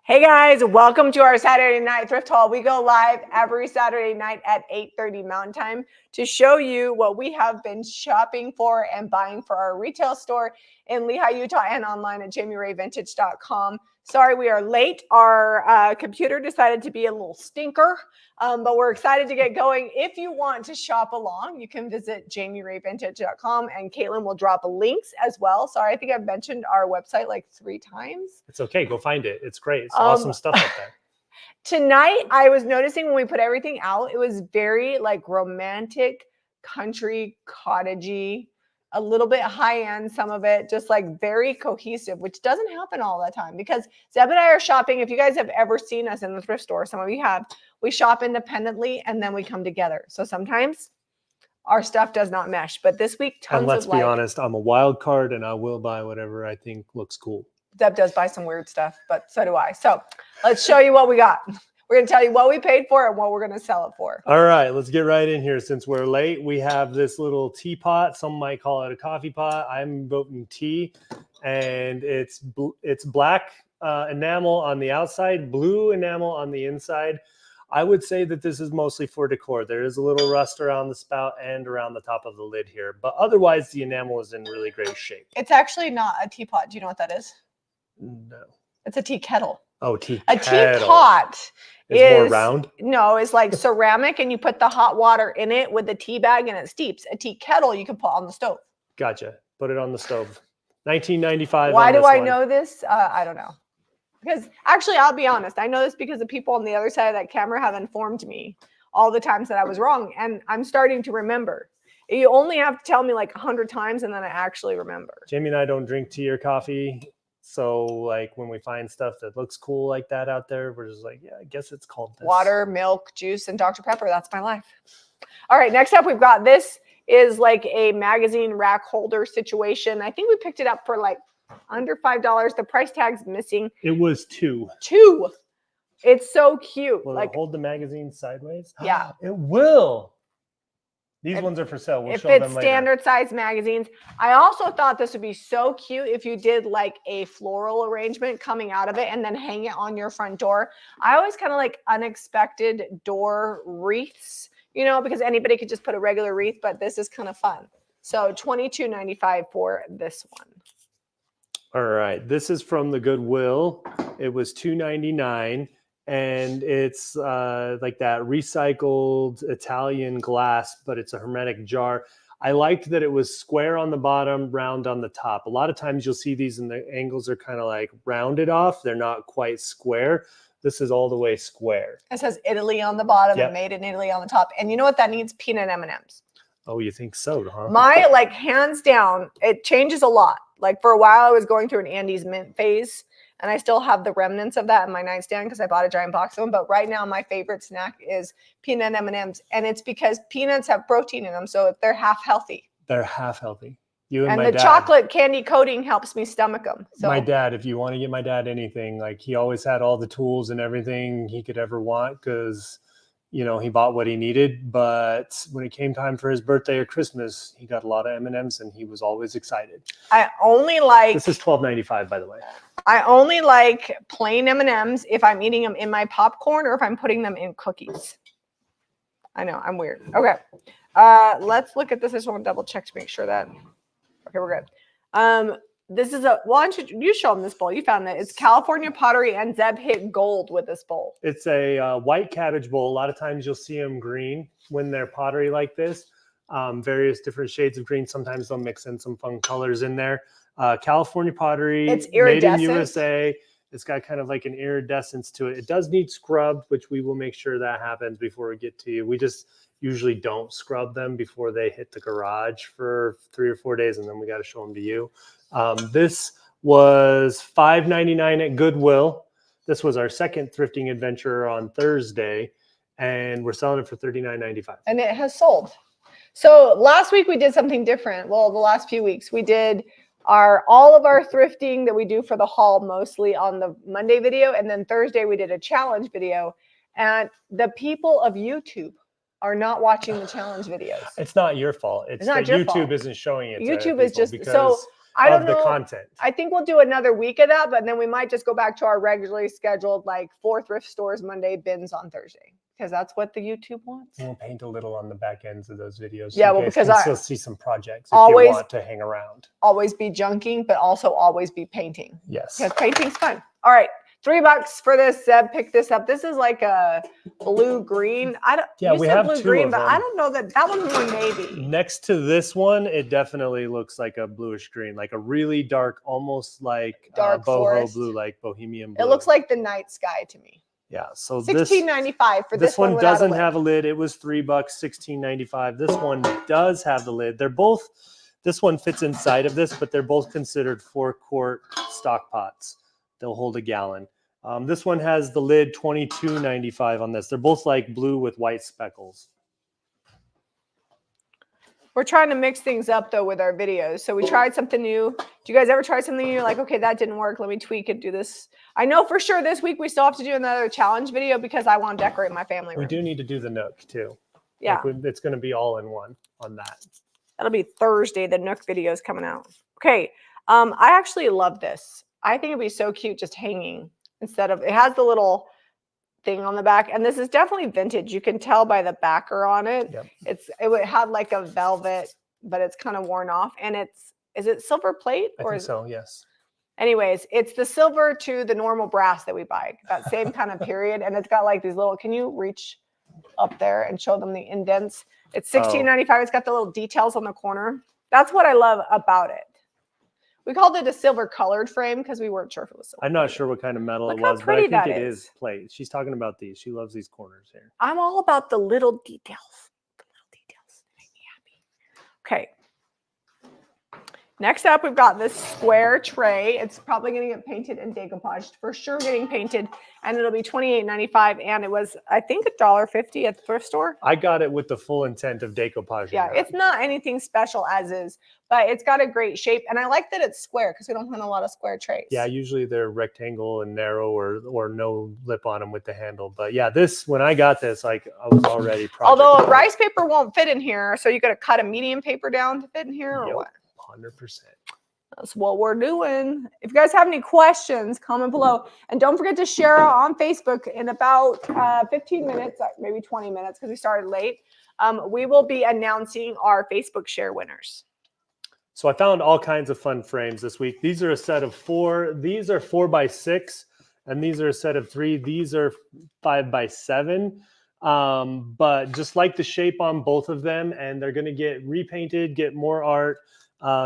Hey guys, welcome to our Saturday night thrift haul. We go live every Saturday night at 8:30 Mountain Time to show you what we have been shopping for and buying for our retail store in Lehi, Utah, and online at JamieRayVintage.com. Sorry we are late. Our computer decided to be a little stinker, but we're excited to get going. If you want to shop along, you can visit JamieRayVintage.com, and Caitlin will drop links as well. Sorry, I think I've mentioned our website like 3 times. It's okay. Go find it. It's great. It's awesome stuff up there. Tonight, I was noticing when we put everything out, it was very like romantic, country, cottagey, a little bit high end, some of it just like very cohesive, which doesn't happen all the time because Zeb and I are shopping. If you guys have ever seen us in the thrift store, some of you have, we shop independently and then we come together. So sometimes our stuff does not mesh, but this week, tons and let's of be honest, I'm a wild card and I will buy whatever I think looks cool. Deb does buy some weird stuff, but so do I. So let's show you what we got. We're going to tell you what we paid for and what we're going to sell it for. All right, let's get right in here. Since we're late, we have this little teapot. Some might call it a coffee pot. I'm voting tea, and it's black enamel on the outside, blue enamel on the inside. I would say that this is mostly for decor. There is a little rust around the spout and around the top of the lid here, but otherwise the enamel is in really great shape. It's actually not a teapot. Do you know what that is? No. It's a tea kettle. Oh, tea A kettle. teapot is more round? No, it's like ceramic, and you put the hot water in it with the tea bag and it steeps. A tea kettle you can put on the stove. Gotcha. Put it on the stove. 1995. Why do I know this? I don't know. Because actually, I'll be honest. I know this because the people on the other side of that camera have informed me all the times that I was wrong. And I'm starting to remember. You only have to tell me like 100 times and then I actually remember. Jamie and I don't drink tea or coffee. So like when we find stuff that looks cool like that out there, we're just like, yeah, I guess it's called this. Water, milk, juice, and Dr. Pepper. That's my life. All right, next up we've got this is like a magazine rack holder situation. I think we picked it up for like under $5. The price tag's missing. It was $2. $2. It's so cute. Will like it hold the magazine sideways? Yeah. It will. These ones are for sale. We'll show them later. If it's standard size magazines. I also thought this would be so cute if you did like a floral arrangement coming out of it and then hang it on your front door. I always kind of like unexpected door wreaths, you know, because anybody could just put a regular wreath, but this is kind of fun. So $22.95 for this one. All right. This is from the Goodwill. It was $2.99. And it's like that recycled Italian glass, but it's a hermetic jar. I liked that it was square on the bottom, round on the top. A lot of times you'll see these and the angles are kind of like rounded off. They're not quite square. This is all the way square. It says Italy on the bottom Yep. and made in Italy on the top. And you know what that needs? Peanut M&Ms. Oh, you think so, huh? My, like, hands down, it changes a lot. Like for a while I was going through an Andes mint phase. And I still have the remnants of that in my nightstand because I bought a giant box of them. But right now, my favorite snack is peanut M&Ms. And it's because peanuts have protein in them. So they're half healthy. They're half healthy. You and my the dad. Chocolate candy coating helps me stomach them. So my dad, if you want to get my dad anything, like he always had all the tools and everything he could ever want because, you know, he bought what he needed. But when it came time for his birthday or Christmas, he got a lot of M&Ms and he was always excited. I only like... This is $12.95, by the way. I only like plain M&Ms if I'm eating them in my popcorn or if I'm putting them in cookies. I know, I'm weird. Okay. Let's look at this. I just want to double check to make sure that... Okay, we're good. This is a... Why don't you show them this bowl? You found that. It's California Pottery, and Zeb hit gold with this bowl. It's a white cabbage bowl. A lot of times you'll see them green when they're pottery like this. Various different shades of green. Sometimes they'll mix in some fun colors in there. California Pottery, it's made in USA. It's got kind of like an iridescence to it. It does need scrubbed, which we will make sure that happens before we get to you. We just usually don't scrub them before they hit the garage for 3 or 4 days, and then we got to show them to you. This was $5.99 at Goodwill. This was our second thrifting adventure on Thursday, and we're selling it for $39.95. And it has sold. So last week we did something different. Well, the last few weeks we did all of our thrifting that we do for the haul mostly on the Monday video. And then Thursday we did a challenge video. And the people of YouTube are not watching the challenge videos. It's not your fault. It's not that YouTube isn't showing it. YouTube is just so I don't of know. the content. I think we'll do another week of that, but then we might just go back to our regularly scheduled like 4 thrift stores Monday, bins on Thursday, because that's what the YouTube wants. We'll paint a little on the back ends of those videos. So Yeah, you well, guys because can I still see some projects if always you want to hang around. Always be junking, but also always be painting. Yes. Because painting's fun. All right. $3 for this. Zeb picked this up. This is like a blue green. Yeah, you we said have blue 2 green, of but them. I don't know that one's more navy. Next to this one, it definitely looks like a bluish green, like a really dark, almost like Dark boho forest. blue, like bohemian blue. It looks like the night sky to me. Yeah. So $16.95 for this one. This one doesn't have a lid. It was $3, $16.95. This one does have the lid. They're both. This one fits inside of this, but they're both considered 4-quart stock pots. They'll hold a gallon. This one has the lid, $22.95 on this. They're both like blue with white speckles. We're trying to mix things up though with our videos. So we tried something new. Do you guys ever try something new? You're like, okay, that didn't work. Let me tweak and do this. I know for sure this week we still have to do another challenge video because I want to decorate my family room. We do need to do the Nook too. Yeah. Like it's going to be all in one on that. That'll be Thursday. The Nook video is coming out. Okay. I actually love this. I think it'd be so cute just hanging instead of, it has the little thing on the back, and this is definitely vintage. You can tell by the backer on it. Yep. It would have like a velvet, but it's kind of worn off, and is it silver plate I or think so, yes. Anyways, it's the silver to the normal brass that we buy, that same kind of period, and it's got like these little, can you reach up there and show them the indents? It's $16.95. It's got the little details on the corner. That's what I love about it. We called it a silver colored frame because we weren't sure if it was silver. I'm not sure what kind of metal Look it how was, but I pretty think that it is. is plate. She's talking about these. She loves these corners here. I'm all about the little details. The little details make me happy. Okay. Next up, we've got this square tray. It's probably going to get painted and decoupaged. For sure getting painted, and it'll be $28.95. And it was, I think, $1.50 at the thrift store. I got it with the full intent of decoupaging. Yeah, it's not anything special as is, but it's got a great shape. And I like that it's square because we don't have a lot of square trays. Yeah, usually they're rectangle and narrow or no lip on them with the handle. But yeah, this, when I got this, like I was already Although a rice paper won't fit in here, so you got to cut a medium paper down to fit in here or what? 100%. That's what we're doing. If you guys have any questions, comment below. And don't forget to share on Facebook in about 15 minutes, maybe 20 minutes, because we started late. We will be announcing our Facebook share winners. So I found all kinds of fun frames this week. These are a set of 4. These are 4x6, and these are a set of 3. These are 5x7. But just like the shape on both of them, and they're going to get repainted, get more art.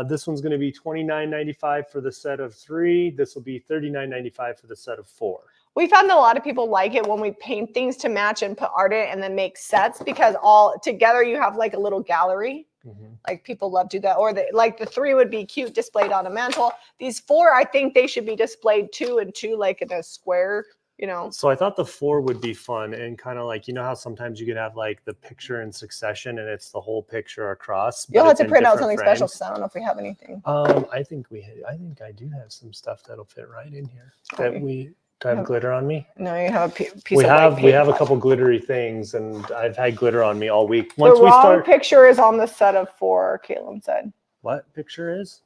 This one's going to be $29.95 for the set of 3. This will be $39.95 for the set of 4. We found that a lot of people like it when we paint things to match and put art in it and then make sets, because all together you have like a little gallery. Mm-hmm. Like people love to do that. Or like the 3 would be cute displayed on a mantle. These 4, I think they should be displayed 2 and 2, like in a square. You know, so I thought the 4 would be fun, and kind of like, you know how sometimes you could have like the picture in succession and it's the whole picture across. You'll have to print out something special because I don't know if we have anything. I think I do have some stuff that'll fit right in here. Do I have glitter on me? No, you have a piece we of we have a couple glittery things, and I've had glitter on me all week. Once the wrong picture is on the set of 4, Caitlin said. What picture is?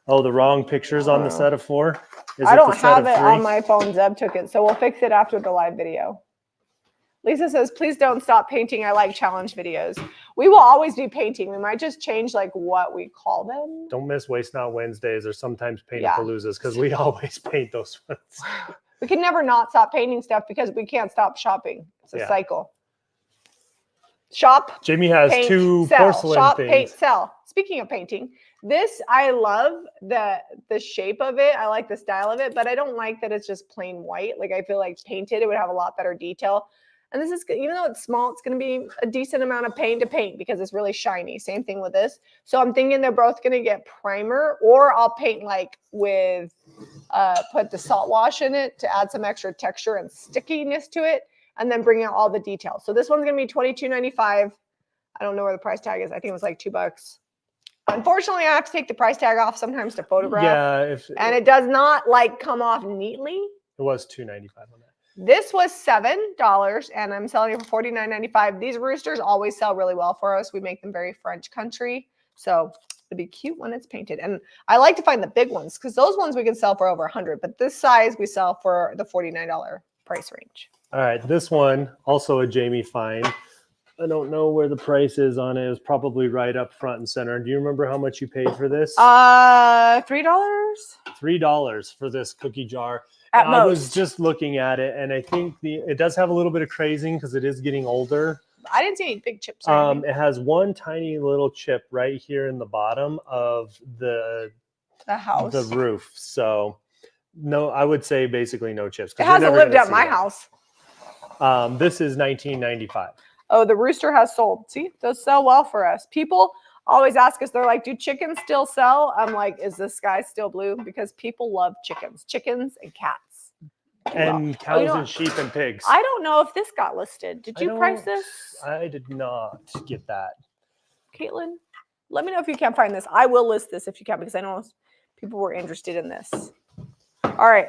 Oh, the wrong picture's on the set of 4? I don't have it on my phone. Zeb took it. So we'll fix it after the live video. Lisa says, please don't stop painting. I like challenge videos. We will always be painting. We might just change like what we call them. Don't miss Waste Not Wednesdays or sometimes Paint-A-Paloozas, because we always paint those ones. We can never not stop painting stuff because we can't stop shopping. It's a cycle. Shop. Jamie has paint, 2 sell. porcelain Shop, things. paint, sell. Speaking of painting, this, I love the shape of it. I like the style of it, but I don't like that it's just plain white. Like I feel like painted, it would have a lot better detail. And this is, even though it's small, it's going to be a decent amount of paint to paint because it's really shiny. Same thing with this. So I'm thinking they're both going to get primer, or I'll paint like with, put the salt wash in it to add some extra texture and stickiness to it, and then bring out all the details. So this one's going to be $22.95. I don't know where the price tag is. I think it was like $2. Unfortunately, I have to take the price tag off sometimes to photograph. Yeah. And it does not like come off neatly. It was $2.95 on that. This was $7, and I'm selling it for $49.95. These roosters always sell really well for us. We make them very French country. So It'd be cute when it's painted. And I like to find the big ones because those ones we can sell for over 100, but this size we sell for the $49 price range. All right, this one, also a Jamie find. I don't know where the price is on it. It was probably right up front and center. Do you remember how much you paid for this? $3. $3 for this cookie jar. At most. I was just looking at it, and I think it does have a little bit of crazing because it is getting older. I didn't see any big chips. It has one tiny little chip right here in the bottom of the house, the roof. So no, I would say basically no chips. It hasn't lived at my house. This is $19.95. Oh, the Rooster has sold. See, those sell well for us. People always ask us, they're like, do chickens still sell? I'm like, is the sky still blue? Because people love chickens and cats. And cows and sheep and pigs. I don't know if this got listed. Did you price this? I did not get that. Caitlin, let me know if you can't find this. I will list this if you can, because I know people were interested in this. All right.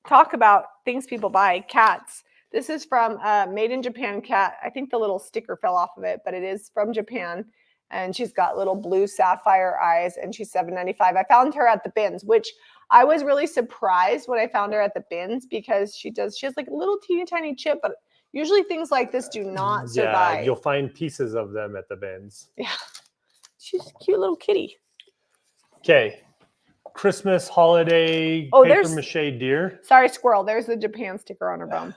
Talk about things people buy. Cats. This is from Made in Japan cat. I think the little sticker fell off of it, but it is from Japan. And she's got little blue sapphire eyes, and she's $7.95. I found her at the bins, which I was really surprised when I found her at the bins because she has like a little teeny tiny chip, but usually things like this do not survive. Yeah, you'll find pieces of them at the bins. Yeah. She's a cute little kitty. Okay. Christmas holiday paper mache deer. Sorry, squirrel. There's the Japan sticker on her bum.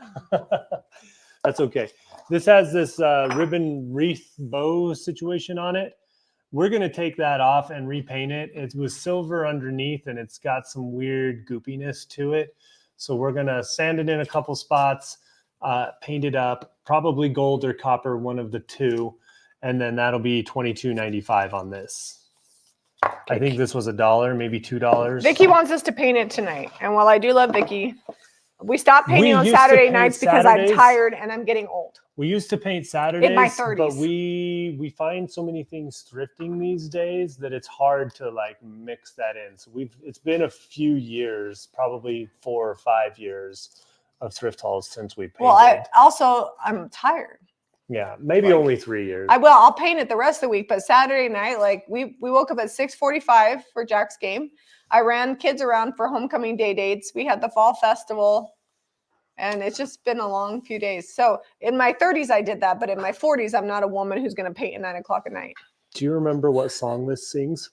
That's okay. This has this ribbon wreath bow situation on it. We're going to take that off and repaint it. It was silver underneath, and it's got some weird goopiness to it. So we're going to sand it in a couple spots, paint it up, probably gold or copper, one of the two. And then that'll be $22.95 on this. I think this was $1, maybe $2. Vicky wants us to paint it tonight. And while I do love Vicky, we stopped painting on Saturday nights because I'm tired and I'm getting old. We used to paint Saturdays in my 30s, but we find so many things thrifting these days that it's hard to like mix that in. So it's been a few years, probably 4 or 5 years of thrift hauls since we painted. Well, I'm tired. Yeah, maybe only 3 years. I'll paint it the rest of the week, but Saturday night, like we woke up at 6:45 for Jack's game. I ran kids around for homecoming day dates. We had the fall festival, and it's just been a long few days. So in my 30s, I did that, but in my 40s, I'm not a woman who's going to paint at 9 o'clock at night. Do you remember what song this sings?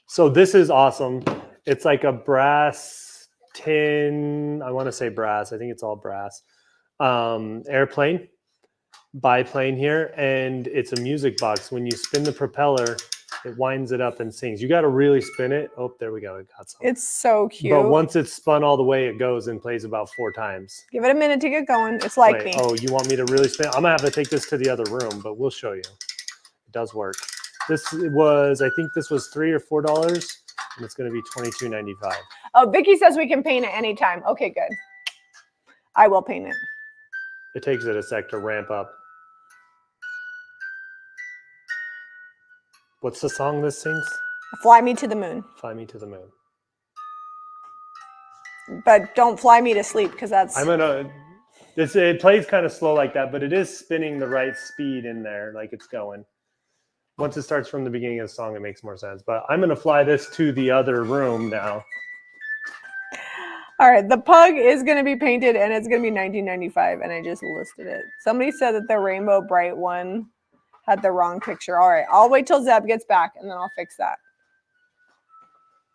So this is awesome. It's like a brass tin. I want to say brass. I think it's all brass. Airplane. Biplane here, and it's a music box. When you spin the propeller, it winds it up and sings. You got to really spin it. Oh, there we go. It got some. It's so cute. But once it's spun all the way, it goes and plays about 4 times. Give it a minute to get going. It's like me. Oh, you want me to really spin? I'm gonna have to take this to the other room, but we'll show you. It does work. I think this was $3 or $4, and it's gonna be $22.95. Oh, Vicky says we can paint it anytime. Okay, good. I will paint it. It takes it a sec to ramp up. What's the song this sings? Fly Me to the Moon. Fly Me to the Moon. But don't fly me to sleep because that's... It plays kind of slow like that, but it is spinning the right speed in there, like it's going. Once it starts from the beginning of the song, it makes more sense. But I'm going to fly this to the other room now. All right, the pug is going to be painted, and it's going to be $19.95, and I just listed it. Somebody said that the Rainbow Bright one had the wrong picture. All right, I'll wait till Zeb gets back, and then I'll fix that.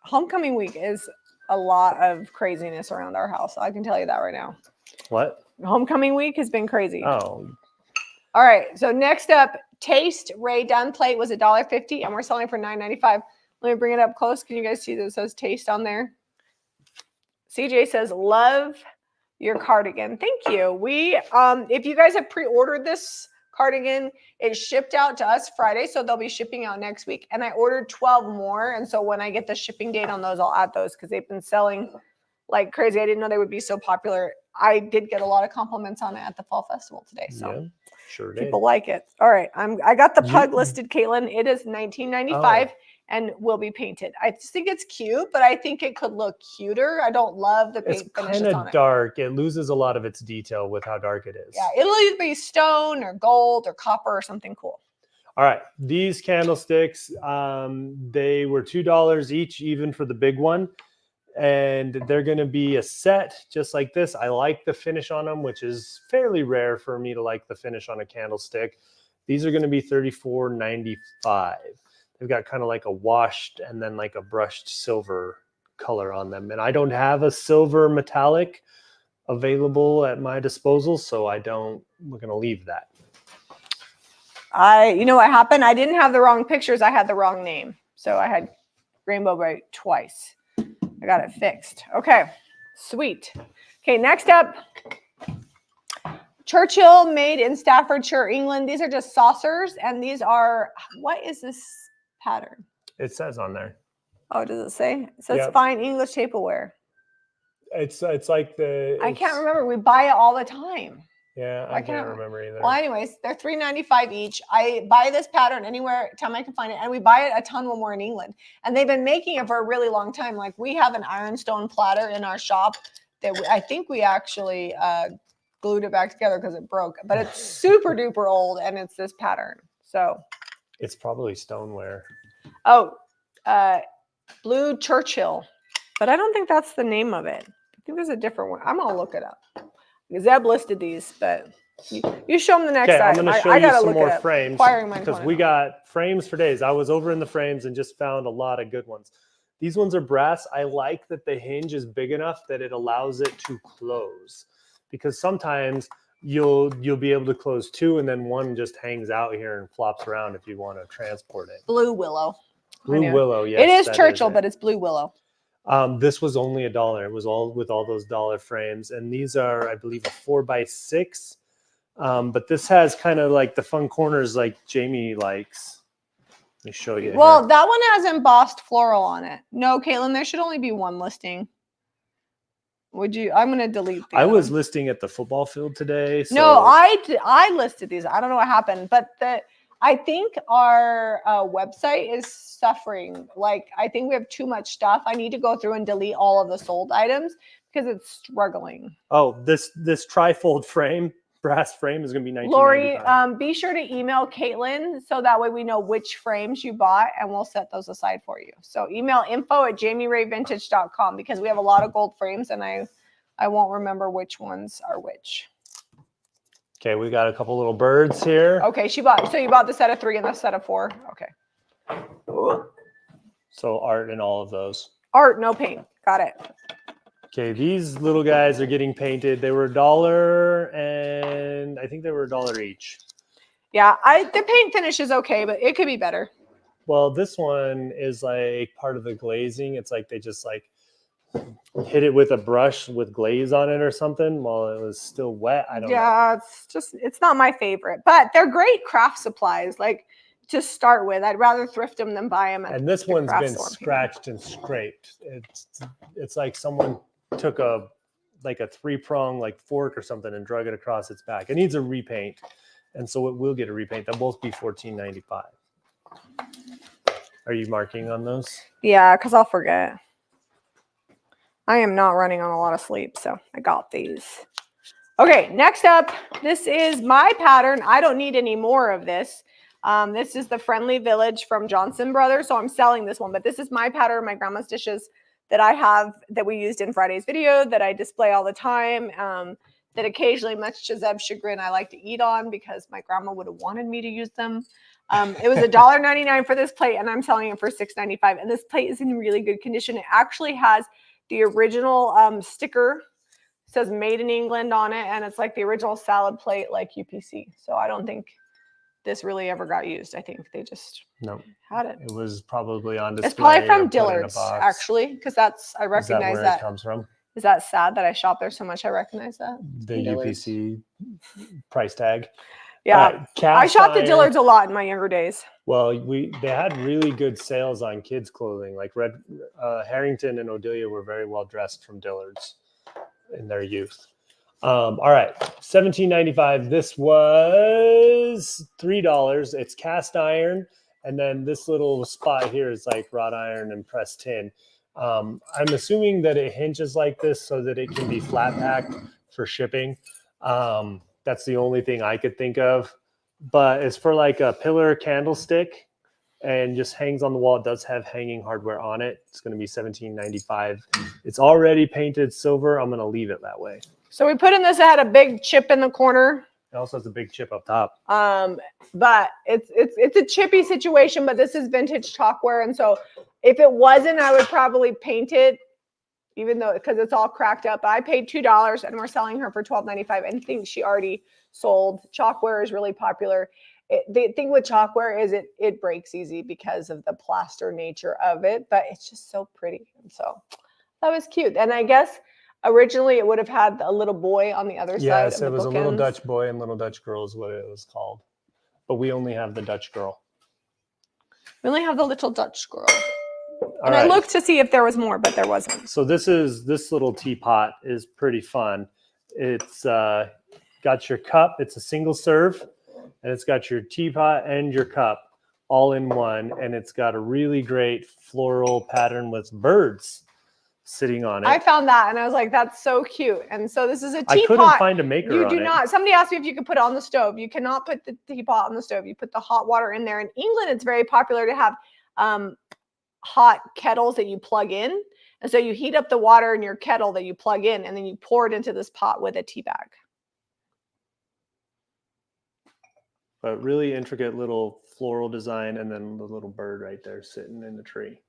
Homecoming week is a lot of craziness around our house. I can tell you that right now. What? Homecoming week has been crazy. Oh. All right, so next up, Taste Ray Dunn plate was $1.50, and we're selling for $9.95. Let me bring it up close. Can you guys see that it says Taste on there? CJ says, love your cardigan. Thank you. If you guys have pre-ordered this cardigan, it shipped out to us Friday, so they'll be shipping out next week. And I ordered 12 more, and so when I get the shipping date on those, I'll add those because they've been selling like crazy. I didn't know they would be so popular. I did get a lot of compliments on it at the fall festival today, so yeah, sure did. People like it. All right, I got the pug listed, Caitlin. It is $19.95. And will be painted. I just think it's cute, but I think it could look cuter. I don't love the paint finishes on it. It's kind of dark. It loses a lot of its detail with how dark it is. Yeah, it'll either be stone or gold or copper or something cool. All right, these candlesticks, they were $2 each, even for the big one. And they're going to be a set just like this. I like the finish on them, which is fairly rare for me to like the finish on a candlestick. These are going to be $34.95. They've got kind of like a washed and then like a brushed silver color on them. And I don't have a silver metallic available at my disposal, so we're going to leave that. You know what happened? I didn't have the wrong pictures. I had the wrong name. So I had Rainbow Bright twice. I got it fixed. Okay, sweet. Okay, next up, Churchill made in Staffordshire, England. These are just saucers, and these are, what is this pattern? It says on there. Oh, does it say? It says fine English tableware. It's like I can't remember. We buy it all the time. Yeah, I can't remember either. Well, anyways, they're $3.95 each. I buy this pattern anywhere time I can find it, and we buy it a ton when we're in England. And they've been making it for a really long time. Like, we have an ironstone platter in our shop that I think we actually glued it back together because it broke. But it's super duper old, and it's this pattern. So it's probably stoneware. Oh, Blue Churchill, but I don't think that's the name of it. I think there's a different one. I'm gonna look it up. Zeb listed these, but you show them the next time. I'm going to show you some more frames because we got frames for days. I was over in the frames and just found a lot of good ones. These ones are brass. I like that the hinge is big enough that it allows it to close, because sometimes you'll be able to close two and then one just hangs out here and flops around if you want to transport it. Blue Willow. Blue Willow, yes. It is Churchill, but it's Blue Willow. This was only $1. It was all with all those dollar frames, and these are, I believe, a 4x6. But this has kind of like the fun corners like Jamie likes. Let me show you. Well, that one has embossed floral on it. No, Caitlin, there should only be one listing. Would you? I'm going to delete these. I was listing at the football field today. So. No, I listed these. I don't know what happened, but I think our website is suffering. Like, I think we have too much stuff. I need to go through and delete all of the sold items because it's struggling. Oh, this trifold frame, brass frame, is going to be $19.95. Lori, be sure to email Caitlin so that way we know which frames you bought and we'll set those aside for you. So email info@jamierayvintage.com because we have a lot of gold frames and I won't remember which ones are which. Okay, we got a couple little birds here. Okay, so you bought the set of 3 and the set of 4. Okay. So art in all of those. Art, no paint. Got it. Okay, these little guys are getting painted. They were $1 and I think they were $1 each. Yeah, the paint finish is okay, but it could be better. Well, this one is like part of the glazing. It's like they just like hit it with a brush with glaze on it or something while it was still wet. I don't know. Yeah, it's not my favorite, but they're great craft supplies. Like, to start with, I'd rather thrift them than buy them. And this one's been scratched and scraped. It's like someone took a 3-prong like fork or something and drug it across its back. It needs a repaint, and so it will get a repaint. They'll both be $14.95. Are you marking on those? Yeah, because I'll forget. I am not running on a lot of sleep, so I got these. Okay, next up, this is my pattern. I don't need any more of this. This is the Friendly Village from Johnson Brothers, so I'm selling this one, but this is my pattern, my grandma's dishes that I have, that we used in Friday's video, that I display all the time, that occasionally, much to Zeb's chagrin, I like to eat on because my grandma would have wanted me to use them. It was $1.99 for this plate, and I'm selling it for $6.95, and this plate is in really good condition. It actually has the original sticker. It says made in England on it, and it's like the original salad plate like UPC. So I don't think this really ever got used. I think they just had it. It was probably on display. It's probably from Dillard's, actually, because I recognize that. It comes from? Is that sad that I shop there so much? I recognize that. The UPC price tag. Yeah, I shopped at Dillard's a lot in my younger days. Well, they had really good sales on kids' clothing. Like Harrington and Odelia were very well dressed from Dillard's in their youth. All right, $17.95. This was $3. It's cast iron, and then this little spot here is like wrought iron and pressed tin. I'm assuming that it hinges like this so that it can be flat packed for shipping. That's the only thing I could think of. but it's for like a pillar candlestick and just hangs on the wall. It does have hanging hardware on it. It's going to be $17.95. It's already painted silver. I'm going to leave it that way. So we put in this, it had a big chip in the corner. It also has a big chip up top. But it's a chippy situation, but this is vintage chalkware. And so if it wasn't, I would probably paint it, even though, because it's all cracked up. I paid $2 and we're selling her for $12.95. And I think she already sold. Chalkware is really popular. The thing with chalkware is it breaks easy because of the plaster nature of it, but it's just so pretty. And so that was cute. And I guess originally it would have had a little boy on the other side. Yes, of it was bookends. a little Dutch boy and little Dutch girl is what it was called. But we only have the Dutch girl. We only have the little Dutch girl. And I looked to see if there was more, but there wasn't. So this little teapot is pretty fun. It's got your cup. It's a single serve. And it's got your teapot and your cup all in one. And it's got a really great floral pattern with birds sitting on it. I found that and I was like, that's so cute. And so this is a teapot. I couldn't find a maker You on do it. not. Somebody asked me if you could put it on the stove. You cannot put the teapot on the stove. You put the hot water in there. In England, it's very popular to have hot kettles that you plug in. And so you heat up the water in your kettle that you plug in, and then you pour it into this pot with a tea bag. But really intricate little floral design, and then the little bird right there sitting in the tree.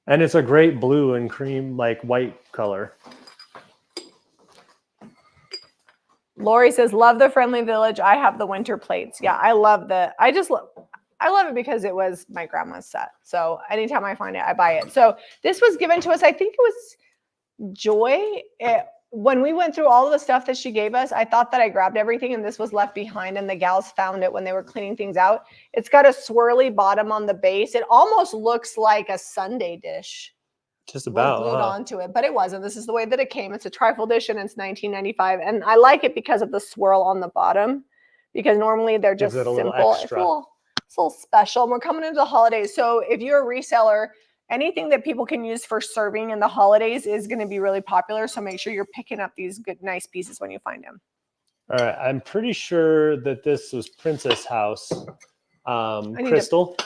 And it's a great blue and cream, like white color. Lori says, love the Friendly Village. I have the winter plates. Yeah, I love it because it was my grandma's set. So anytime I find it, I buy it. So this was given to us. I think it was Joy. When we went through all of the stuff that she gave us, I thought that I grabbed everything and this was left behind, and the gals found it when they were cleaning things out. It's got a swirly bottom on the base. It almost looks like a sundae dish. Just about glued onto it, but it wasn't. This is the way that it came. It's a Trifold edition. It's $19.95, and I like it because of the swirl on the bottom. Because normally they're just simple. It's a little special. And we're coming into the holidays, so if you're a reseller, anything that people can use for serving in the holidays is going to be really popular. So make sure you're picking up these good, nice pieces when you find them. All right, I'm pretty sure that this was Princess House crystal.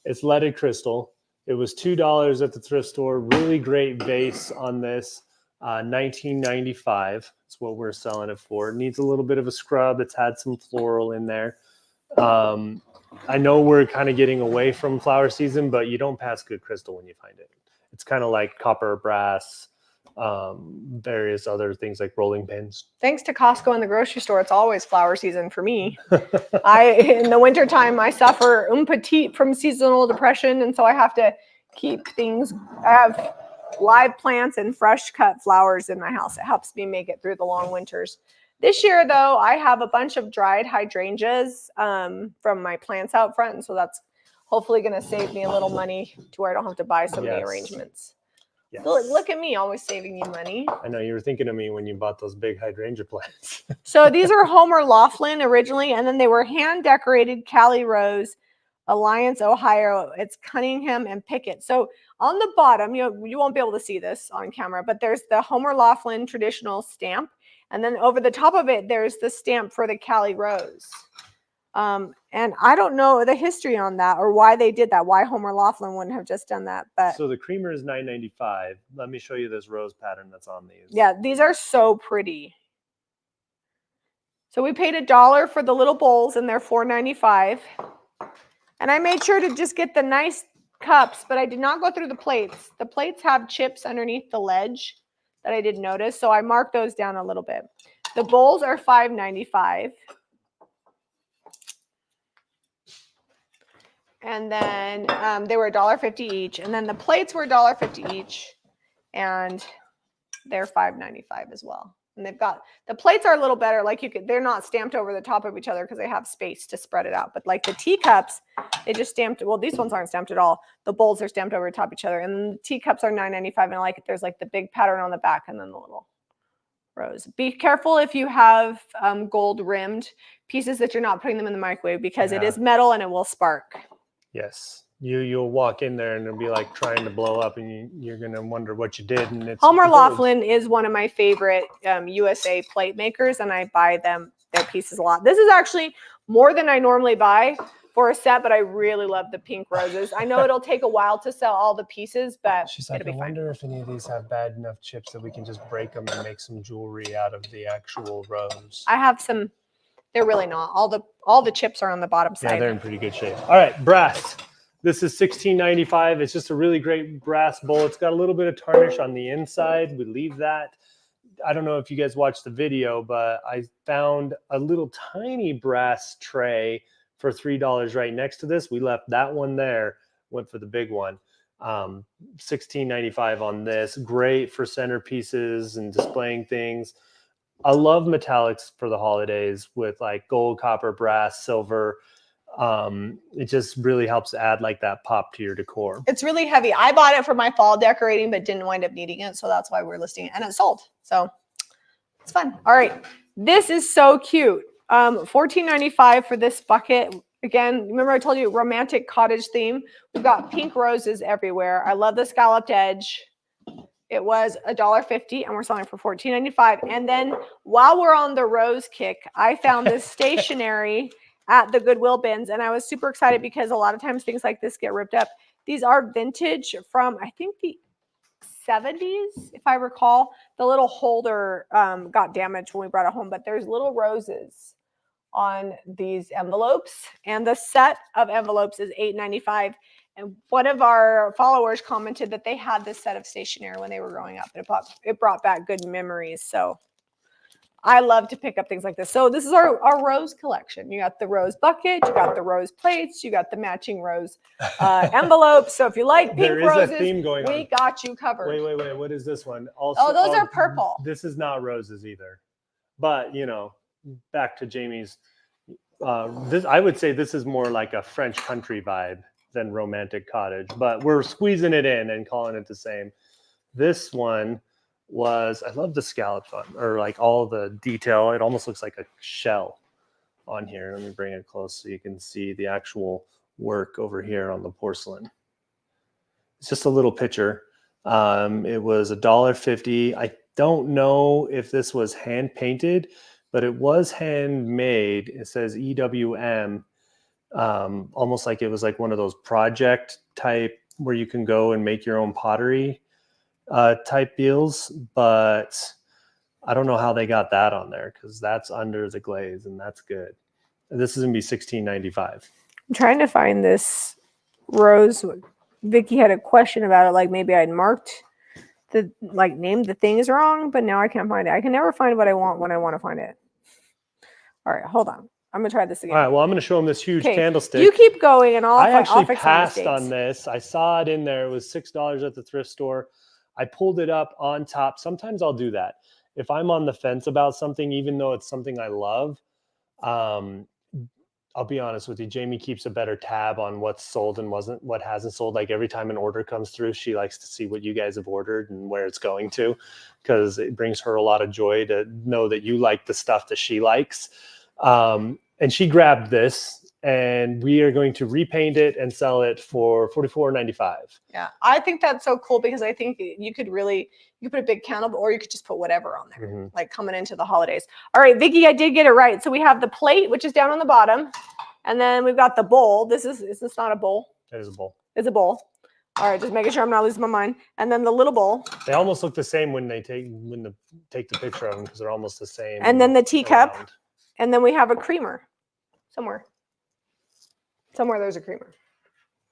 It's leaded crystal. It was $2 at the thrift store. Really great vase on this. $19.95. That's what we're selling it for. It needs a little bit of a scrub. It's had some floral in there. I know we're kind of getting away from flower season, but you don't pass good crystal when you find it. It's kind of like copper, brass, various other things like rolling pins. Thanks to Costco and the grocery store, it's always flower season for me. In the wintertime, I suffer petite from seasonal depression, and so I have to keep things. I have live plants and fresh cut flowers in my house. It helps me make it through the long winters. This year, though, I have a bunch of dried hydrangeas from my plants out front, and so that's hopefully going to save me a little money to where I don't have to buy so many arrangements. Yes. Look at me, always saving you money. I know you were thinking of me when you bought those big hydrangea plants. So these are Homer Laughlin originally, and then they were hand decorated Cali Rose, Alliance, Ohio. It's Cunningham and Pickett. So on the bottom, you won't be able to see this on camera, but there's the Homer Laughlin traditional stamp. And then over the top of it, there's the stamp for the Cali Rose. And I don't know the history on that or why they did that, why Homer Laughlin wouldn't have just done that. But so the creamer is $9.95. Let me show you this rose pattern that's on these. Yeah, these are so pretty. So we paid $1 for the little bowls, and they're $4.95. And I made sure to just get the nice cups, but I did not go through the plates. The plates have chips underneath the ledge that I didn't notice, so I marked those down a little bit. The bowls are $5.95. And then they were $1.50 each. And then the plates were $1.50 each. And they're $5.95 as well. And they've got, the plates are a little better. Like they're not stamped over the top of each other because they have space to spread it out. But like the teacups, they just stamped, well, these ones aren't stamped at all. The bowls are stamped over the top of each other. And then the teacups are $9.95. And I like it. There's like the big pattern on the back and then the little rose. Be careful if you have gold rimmed pieces that you're not putting them in the microwave because it is metal and it will spark. Yes. You'll walk in there and it'll be like trying to blow up and you're going to wonder what you did. And it's Homer Laughlin is one of my favorite USA plate makers, and I buy their pieces a lot. This is actually more than I normally buy for a set, but I really love the pink roses. I know it'll take a while to sell all the pieces, but She's like, I wonder if any of these have bad enough chips that we can just break them and make some jewelry out of the actual rose. I have some. They're really not. All the chips are on the bottom side. Yeah, they're in pretty good shape. All right, brass. This is $16.95. It's just a really great brass bowl. It's got a little bit of tarnish on the inside. We leave that. I don't know if you guys watched the video, but I found a little tiny brass tray for $3 right next to this. We left that one there, went for the big one. $16.95 on this. Great for centerpieces and displaying things. I love metallics for the holidays with like gold, copper, brass, silver. It just really helps add like that pop to your decor. It's really heavy. I bought it for my fall decorating, but didn't wind up needing it. So that's why we're listing it, and it sold. So it's fun. All right. This is so cute. $14.95 for this bucket. Again, remember I told you romantic cottage theme. We've got pink roses everywhere. I love the scalloped edge. It was $1.50 and we're selling it for $14.95. And then while we're on the rose kick, I found this stationery at the Goodwill bins, and I was super excited because a lot of times things like this get ripped up. These are vintage from, I think, the 70s, if I recall. The little holder got damaged when we brought it home, but there's little roses on these envelopes, and the set of envelopes is $8.95. And one of our followers commented that they had this set of stationery when they were growing up. It brought back good memories. So I love to pick up things like this. So this is our rose collection. You got the rose bucket, you got the rose plates, you got the matching rose envelopes. So if you like pink roses, a theme going on. We got you covered. Wait. What is this one? Also, oh, those are purple. This is not roses either. But, you know, back to Jamie's, I would say this is more like a French country vibe than romantic cottage, but we're squeezing it in and calling it the same. This one was, I love the scallops on, or like all the detail. It almost looks like a shell on here. Let me bring it close so you can see the actual work over here on the porcelain. It's just a little picture. It was $1.50. I don't know if this was hand painted, but it was handmade. It says EWM, almost like it was like one of those project type where you can go and make your own pottery type deals, but I don't know how they got that on there because that's under the glaze and that's good. This is gonna be $16.95. I'm trying to find this rose. Vicky had a question about it, like maybe I'd marked named the things wrong, but now I can't find it. I can never find what I want when I want to find it. All right, hold on. I'm gonna try this again. All right, well, I'm gonna show them this huge candlestick. You keep going, and I I'll actually fix passed on this. I saw it in there. It was $6 at the thrift store. I pulled it up on top. Sometimes I'll do that. If I'm on the fence about something, even though it's something I love, I'll be honest with you, Jamie keeps a better tab on what's sold and what hasn't sold. Like every time an order comes through, she likes to see what you guys have ordered and where it's going to, because it brings her a lot of joy to know that you like the stuff that she likes. And she grabbed this, and we are going to repaint it and sell it for $44.95. Yeah, I think that's so cool because I think you could put a big candle, or you could just put whatever on there, like coming into the holidays. All right, Vicky, I did get it right. So we have the plate, which is down on the bottom, and then we've got the bowl. Is this not a bowl? It is a bowl. It's a bowl. All right, just making sure I'm not losing my mind. And then the little bowl. They almost look the same when they take the picture of them because they're almost the same. And then the teacup, around. And then we have a creamer somewhere. Somewhere there's a creamer.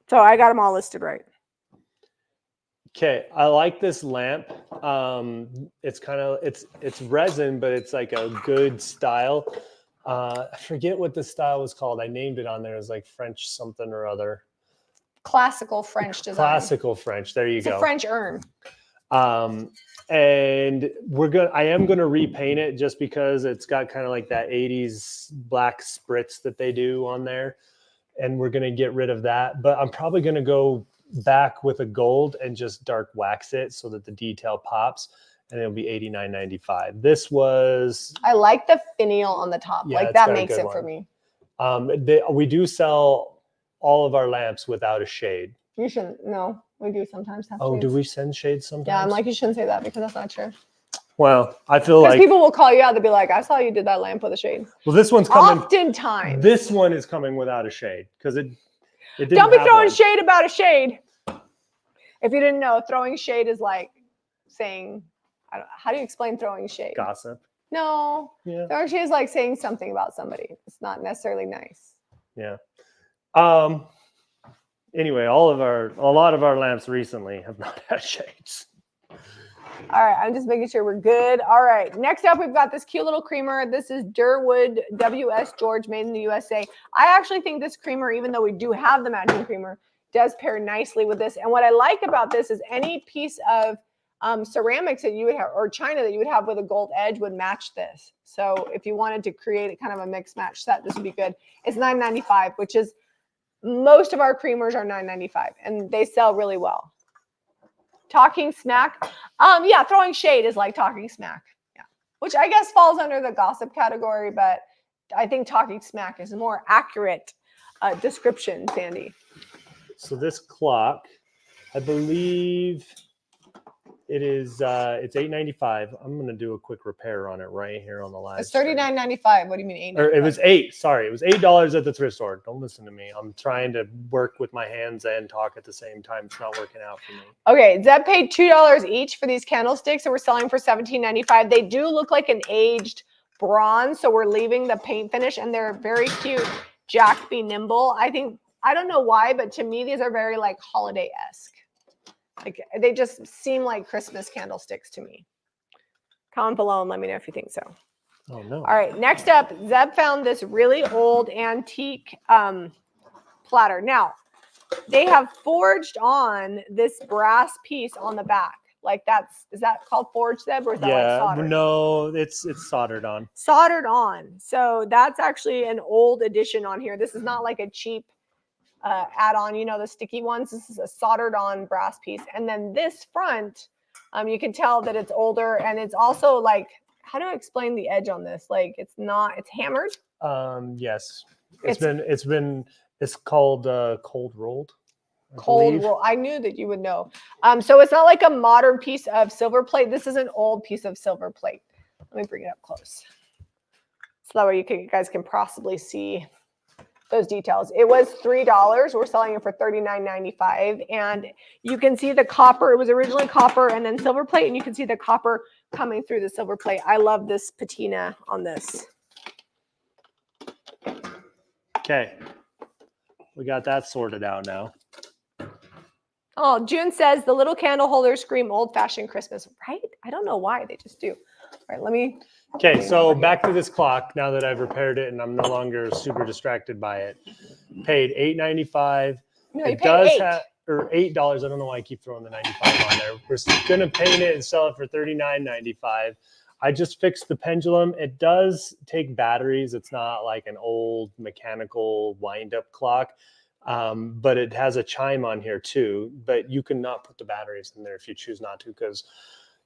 So I got them all listed right. Okay, I like this lamp. It's resin, but it's like a good style. I forget what the style was called. I named it on there. It was like French something or other. Classical French design. Classical French. There you go. It's a French urn. And I am gonna repaint it just because it's got kind of like that 80s black spritz that they do on there. And we're gonna get rid of that. But I'm probably gonna go back with a gold and just dark wax it so that the detail pops, and it'll be $89.95. This was, I like the finial on the top. Yeah, like that makes it for me. We do sell all of our lamps without a shade. You shouldn't. No, we do sometimes have Oh, shades. do we send shades sometimes? Yeah, I'm like, you shouldn't say that because that's not true. Well, I feel Because like people will call you out. They'll be like, I saw you did that lamp with a shade. well, this one's coming. Oftentimes. This one is coming without a shade because it didn't Don't be have throwing one. shade about a shade. If you didn't know, throwing shade is like saying, how do you explain throwing shade? Gossip. No. Yeah. Throwing shade is like saying something about somebody. It's not necessarily nice. Yeah. Anyway, a lot of our lamps recently have not had shades. All right, I'm just making sure we're good. All right, next up, we've got this cute little creamer. This is Durwood WS George, made in the USA. I actually think this creamer, even though we do have the matching creamer, does pair nicely with this. And what I like about this is any piece of ceramics that you would have, or china that you would have with a gold edge would match this. So if you wanted to create a kind of a mix match set, this would be good. It's $9.95, which is, most of our creamers are $9.95, and they sell really well. Talking smack. Yeah, throwing shade is like talking smack. Yeah. Which I guess falls under the gossip category, but I think talking smack is a more accurate description, Sandy. So this clock, I believe it is it's $8.95. I'm going to do a quick repair on it right here on the live. It's $39.95. What do you mean $8.95? Or it was $8. Sorry, it was $8 at the thrift store. Don't listen to me. I'm trying to work with my hands and talk at the same time. It's not working out for me. Okay, Zeb paid $2 each for these candlesticks, and we're selling for $17.95. They do look like an aged bronze, so we're leaving the paint finish, and they're very cute. Jack be nimble. I don't know why, but to me, these are very like holiday-esque. Like they just seem like Christmas candlesticks to me. Comment below and let me know if you think so. Oh no. All right, next up, Zeb found this really old antique platter. Now, they have forged on this brass piece on the back. Like is that called forged, Zeb, or is that like soldered? No, it's soldered on. Soldered on. So that's actually an old edition on here. This is not like a cheap add-on, you know, the sticky ones. This is a soldered on brass piece. And then this front, you can tell that it's older, and it's also like, how do I explain the edge on this? Like it's hammered. Yes, it's called cold rolled. Cold roll. I knew that you would know. So it's not like a modern piece of silver plate. This is an old piece of silver plate. Let me bring it up close, so that way you guys can possibly see those details. It was $3. We're selling it for $39.95, and you can see the copper. It was originally copper and then silver plate, and you can see the copper coming through the silver plate. I love this patina on this. Okay, we got that sorted out now. Oh, June says the little candle holders scream old-fashioned Christmas, right? I don't know why, they just do. All right, let me. Okay, so back to this clock now that I've repaired it and I'm no longer super distracted by it. Paid $8.95. No, you it paid does $8. have, or $8. I don't know why I keep throwing the 95 on there. We're gonna paint it and sell it for $39.95. I just fixed the pendulum. It does take batteries. It's not like an old mechanical wind-up clock, but it has a chime on here too. But you cannot put the batteries in there if you choose not to, because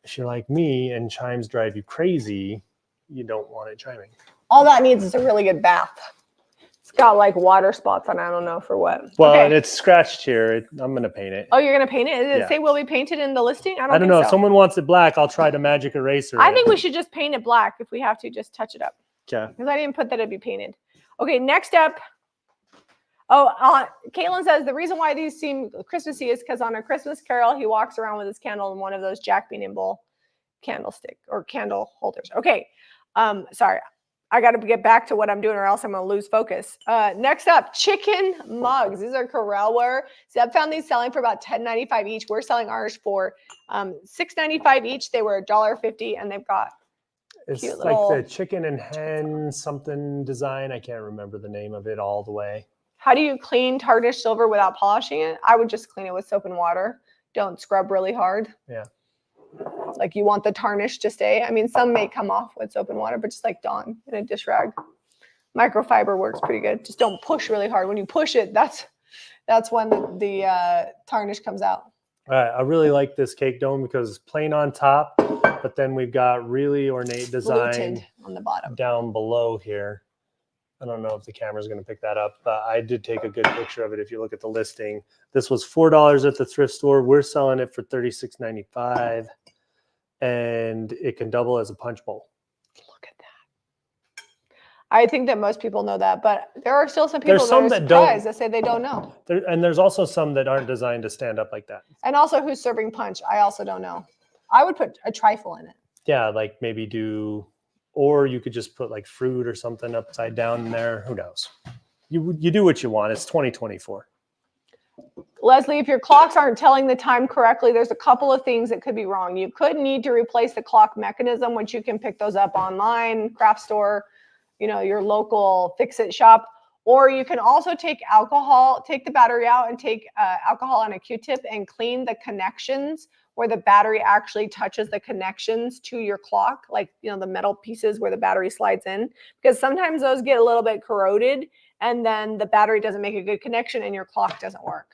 if you're like me and chimes drive you crazy, you don't want it chiming. All that needs is a really good bath. It's got like water spots on it. I don't know for what. Well, okay. And it's scratched here. I'm going to paint it. Oh, you're going to paint it? Did it Yeah. say will be painted in the listing? I don't know. So. If someone wants it black, I'll try to magic eraser I it. think we should just paint it black. If we have to, just touch it up. Okay. Because I didn't put that it'd be painted. Okay, next up. Oh, Caitlin says the reason why these seem Christmassy is because on A Christmas Carol, he walks around with his candle in one of those Jack be nimble candlestick or candle holders. Okay. Sorry. I got to get back to what I'm doing or else I'm going to lose focus. Next up, chicken mugs. These are Corelware. Zeb found these selling for about $10.95 each. We're selling ours for $6.95 each. They were $1.50, and they've got It's cute like little... the chicken and hen something design. I can't remember the name of it all the way. How do you clean tarnished silver without polishing it? I would just clean it with soap and water. Don't scrub really hard. Yeah. Like you want the tarnish to stay. I mean, some may come off with soap and water, but just like Dawn in a dish rag. Microfiber works pretty good. Just don't push really hard. When you push it, that's when the tarnish comes out. All right. I really like this cake dome because it's plain on top, but then we've got really ornate design Fluted on the bottom down below here. I don't know if the camera's going to pick that up, but I did take a good picture of it. If you look at the listing, this was $4 at the thrift store. We're selling it for $36.95. and it can double as a punch bowl. Look at that. I think that most people know that, but there are still some people There's some that are that don't. surprised that say they don't know. And there's also some that aren't designed to stand up like that. And also who's serving punch, I also don't know. I would put a trifle in it. Yeah, like maybe do, or you could just put like fruit or something upside down in there. Who knows? You do what you want. It's 2024. Leslie, if your clocks aren't telling the time correctly, there's a couple of things that could be wrong. You could need to replace the clock mechanism, which you can pick those up online, craft store, you know, your local fix-it shop. Or you can also take alcohol, take the battery out and take alcohol on a Q-tip and clean the connections where the battery actually touches the connections to your clock, like, you know, the metal pieces where the battery slides in, because sometimes those get a little bit corroded and then the battery doesn't make a good connection and your clock doesn't work.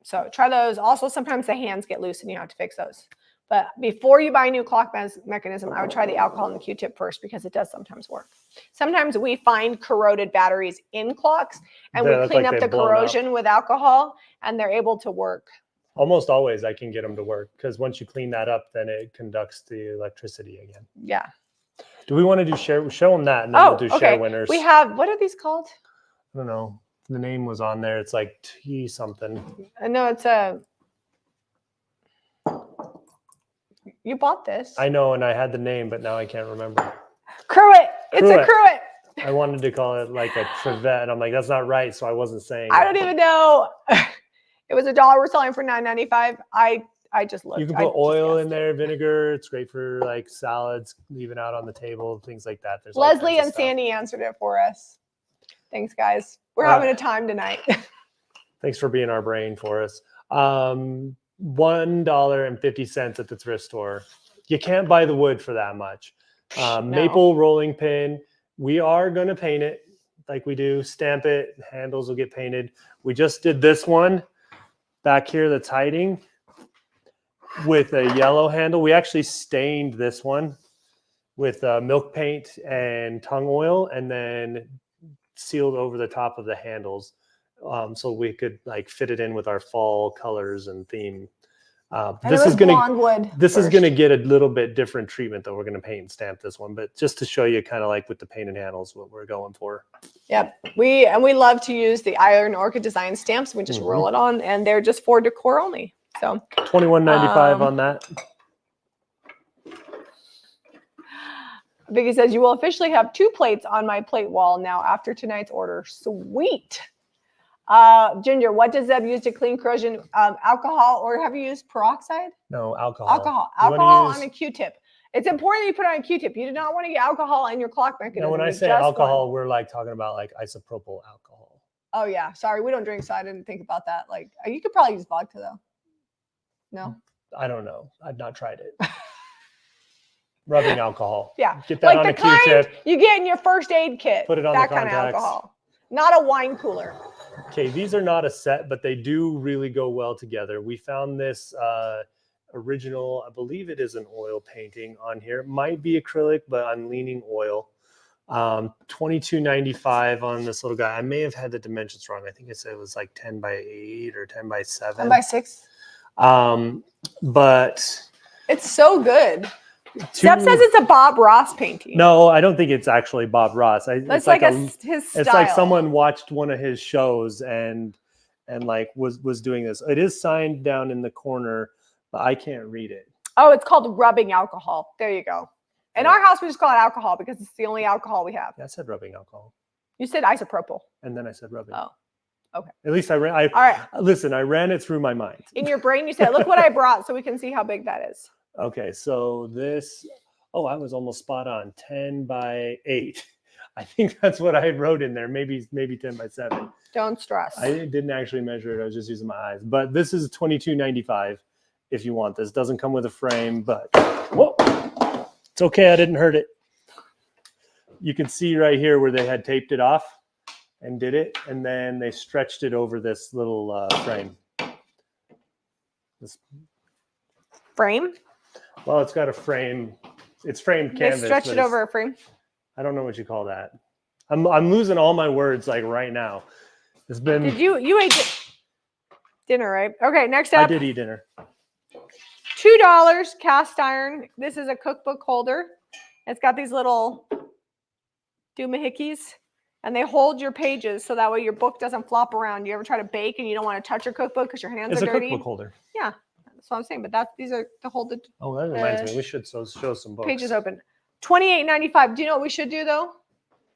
So try those. Also, sometimes the hands get loose and you have to fix those. But before you buy a new clock mechanism, I would try the alcohol and the Q-tip first because it does sometimes work. Sometimes we find corroded batteries in clocks and we clean up the corrosion with alcohol and they're able to work. Almost always I can get them to work because once you clean that up, then it conducts the electricity again. Yeah. Do we want to do show them that and then we'll do share winners? We have, what are these called? I don't know. The name was on there. It's like T something. No, it's a, you bought this. I know, and I had the name, but now I can't remember. Cruet. It's a cruet. I wanted to call it like a trivet, and I'm like, that's not right, so I wasn't saying I don't even know. It was $1. We're selling for $9.95. I just looked. You can put oil in there, vinegar. It's great for like salads, leaving out on the table, things like that. There's Leslie and Sandy answered it for us. Thanks, guys. We're having a time tonight. Thanks for being our brain for us. $1.50 at the thrift store. You can't buy the wood for that much. No. Maple rolling pin. We are going to paint it like we do. Stamp it. Handles will get painted. We just did this one back here that's hiding with a yellow handle. We actually stained this one with milk paint and tung oil and then sealed over the top of the handles. So we could like fit it in with our fall colors and theme. This is gonna get a little bit different treatment though. We're gonna paint and stamp this one, but just to show you kind of like with the painted handles what we're going for. Yep, we love to use the Iron Orchid design stamps. We just roll it on, and they're just for decor only. So $21.95 on that. Vicky says, you will officially have 2 plates on my plate wall now after tonight's order. Sweet. Ginger, what does Zeb use to clean corrosion? Alcohol, or have you used peroxide? No, alcohol. Alcohol on a Q-tip. It's important that you put on a Q-tip. You do not want to get alcohol in your clock mechanism. No, when I say alcohol, we're like talking about like isopropyl alcohol. Oh yeah, sorry, we don't drink, so I didn't think about that. Like, you could probably use vodka though. No, I don't know. I've not tried it. Rubbing alcohol. Yeah, get that on a Q-tip. You get in your first aid kit. Put it on that the kind contacts. of alcohol, not a wine cooler. Okay, these are not a set, but they do really go well together. We found this original, I believe it is an oil painting on here. It might be acrylic, but I'm leaning oil. $22.95 on this little guy. I may have had the dimensions wrong. I think it said it was like 10 by 8 or 10 by 7. 10 by 6. But it's so good. Steph says it's a Bob Ross painting. No, I don't think it's actually Bob Ross. It's like his style. It's like someone watched one of his shows and like was doing this. It is signed down in the corner, but I can't read it. Oh, it's called rubbing alcohol. There you go. In our house, we just call it alcohol because it's the only alcohol we have. Yeah, I said rubbing alcohol. You said isopropyl. And then I said rubbing. Oh, okay. At least I ran. All right. Listen, I ran it through my mind. In your brain, you said, "Look what I brought," so we can see how big that is. Okay, so this. Oh, I was almost spot on. 10 by 8. I think that's what I wrote in there. Maybe 10 by 7. Don't stress. I didn't actually measure it. I was just using my eyes. But this is $22.95 if you want this. Doesn't come with a frame, but whoa, it's okay. I didn't hurt it. You can see right here where they had taped it off and did it, and then they stretched it over this little frame. This frame? Well, it's got a frame. It's framed canvas. They stretched it over a frame. I don't know what you call that. I'm losing all my words like right now. It's been. Did you ate dinner, right? Okay, next up. I did eat dinner. $2 cast iron. This is a cookbook holder. It's got these little doohickeys, and they hold your pages so that way your book doesn't flop around. You ever try to bake and you don't want to touch your cookbook because your hands are dirty? It's a cookbook holder. Yeah, that's what I'm saying. But these are to hold the Oh, that reminds me. We should show some books. pages open. $28.95. Do you know what we should do though?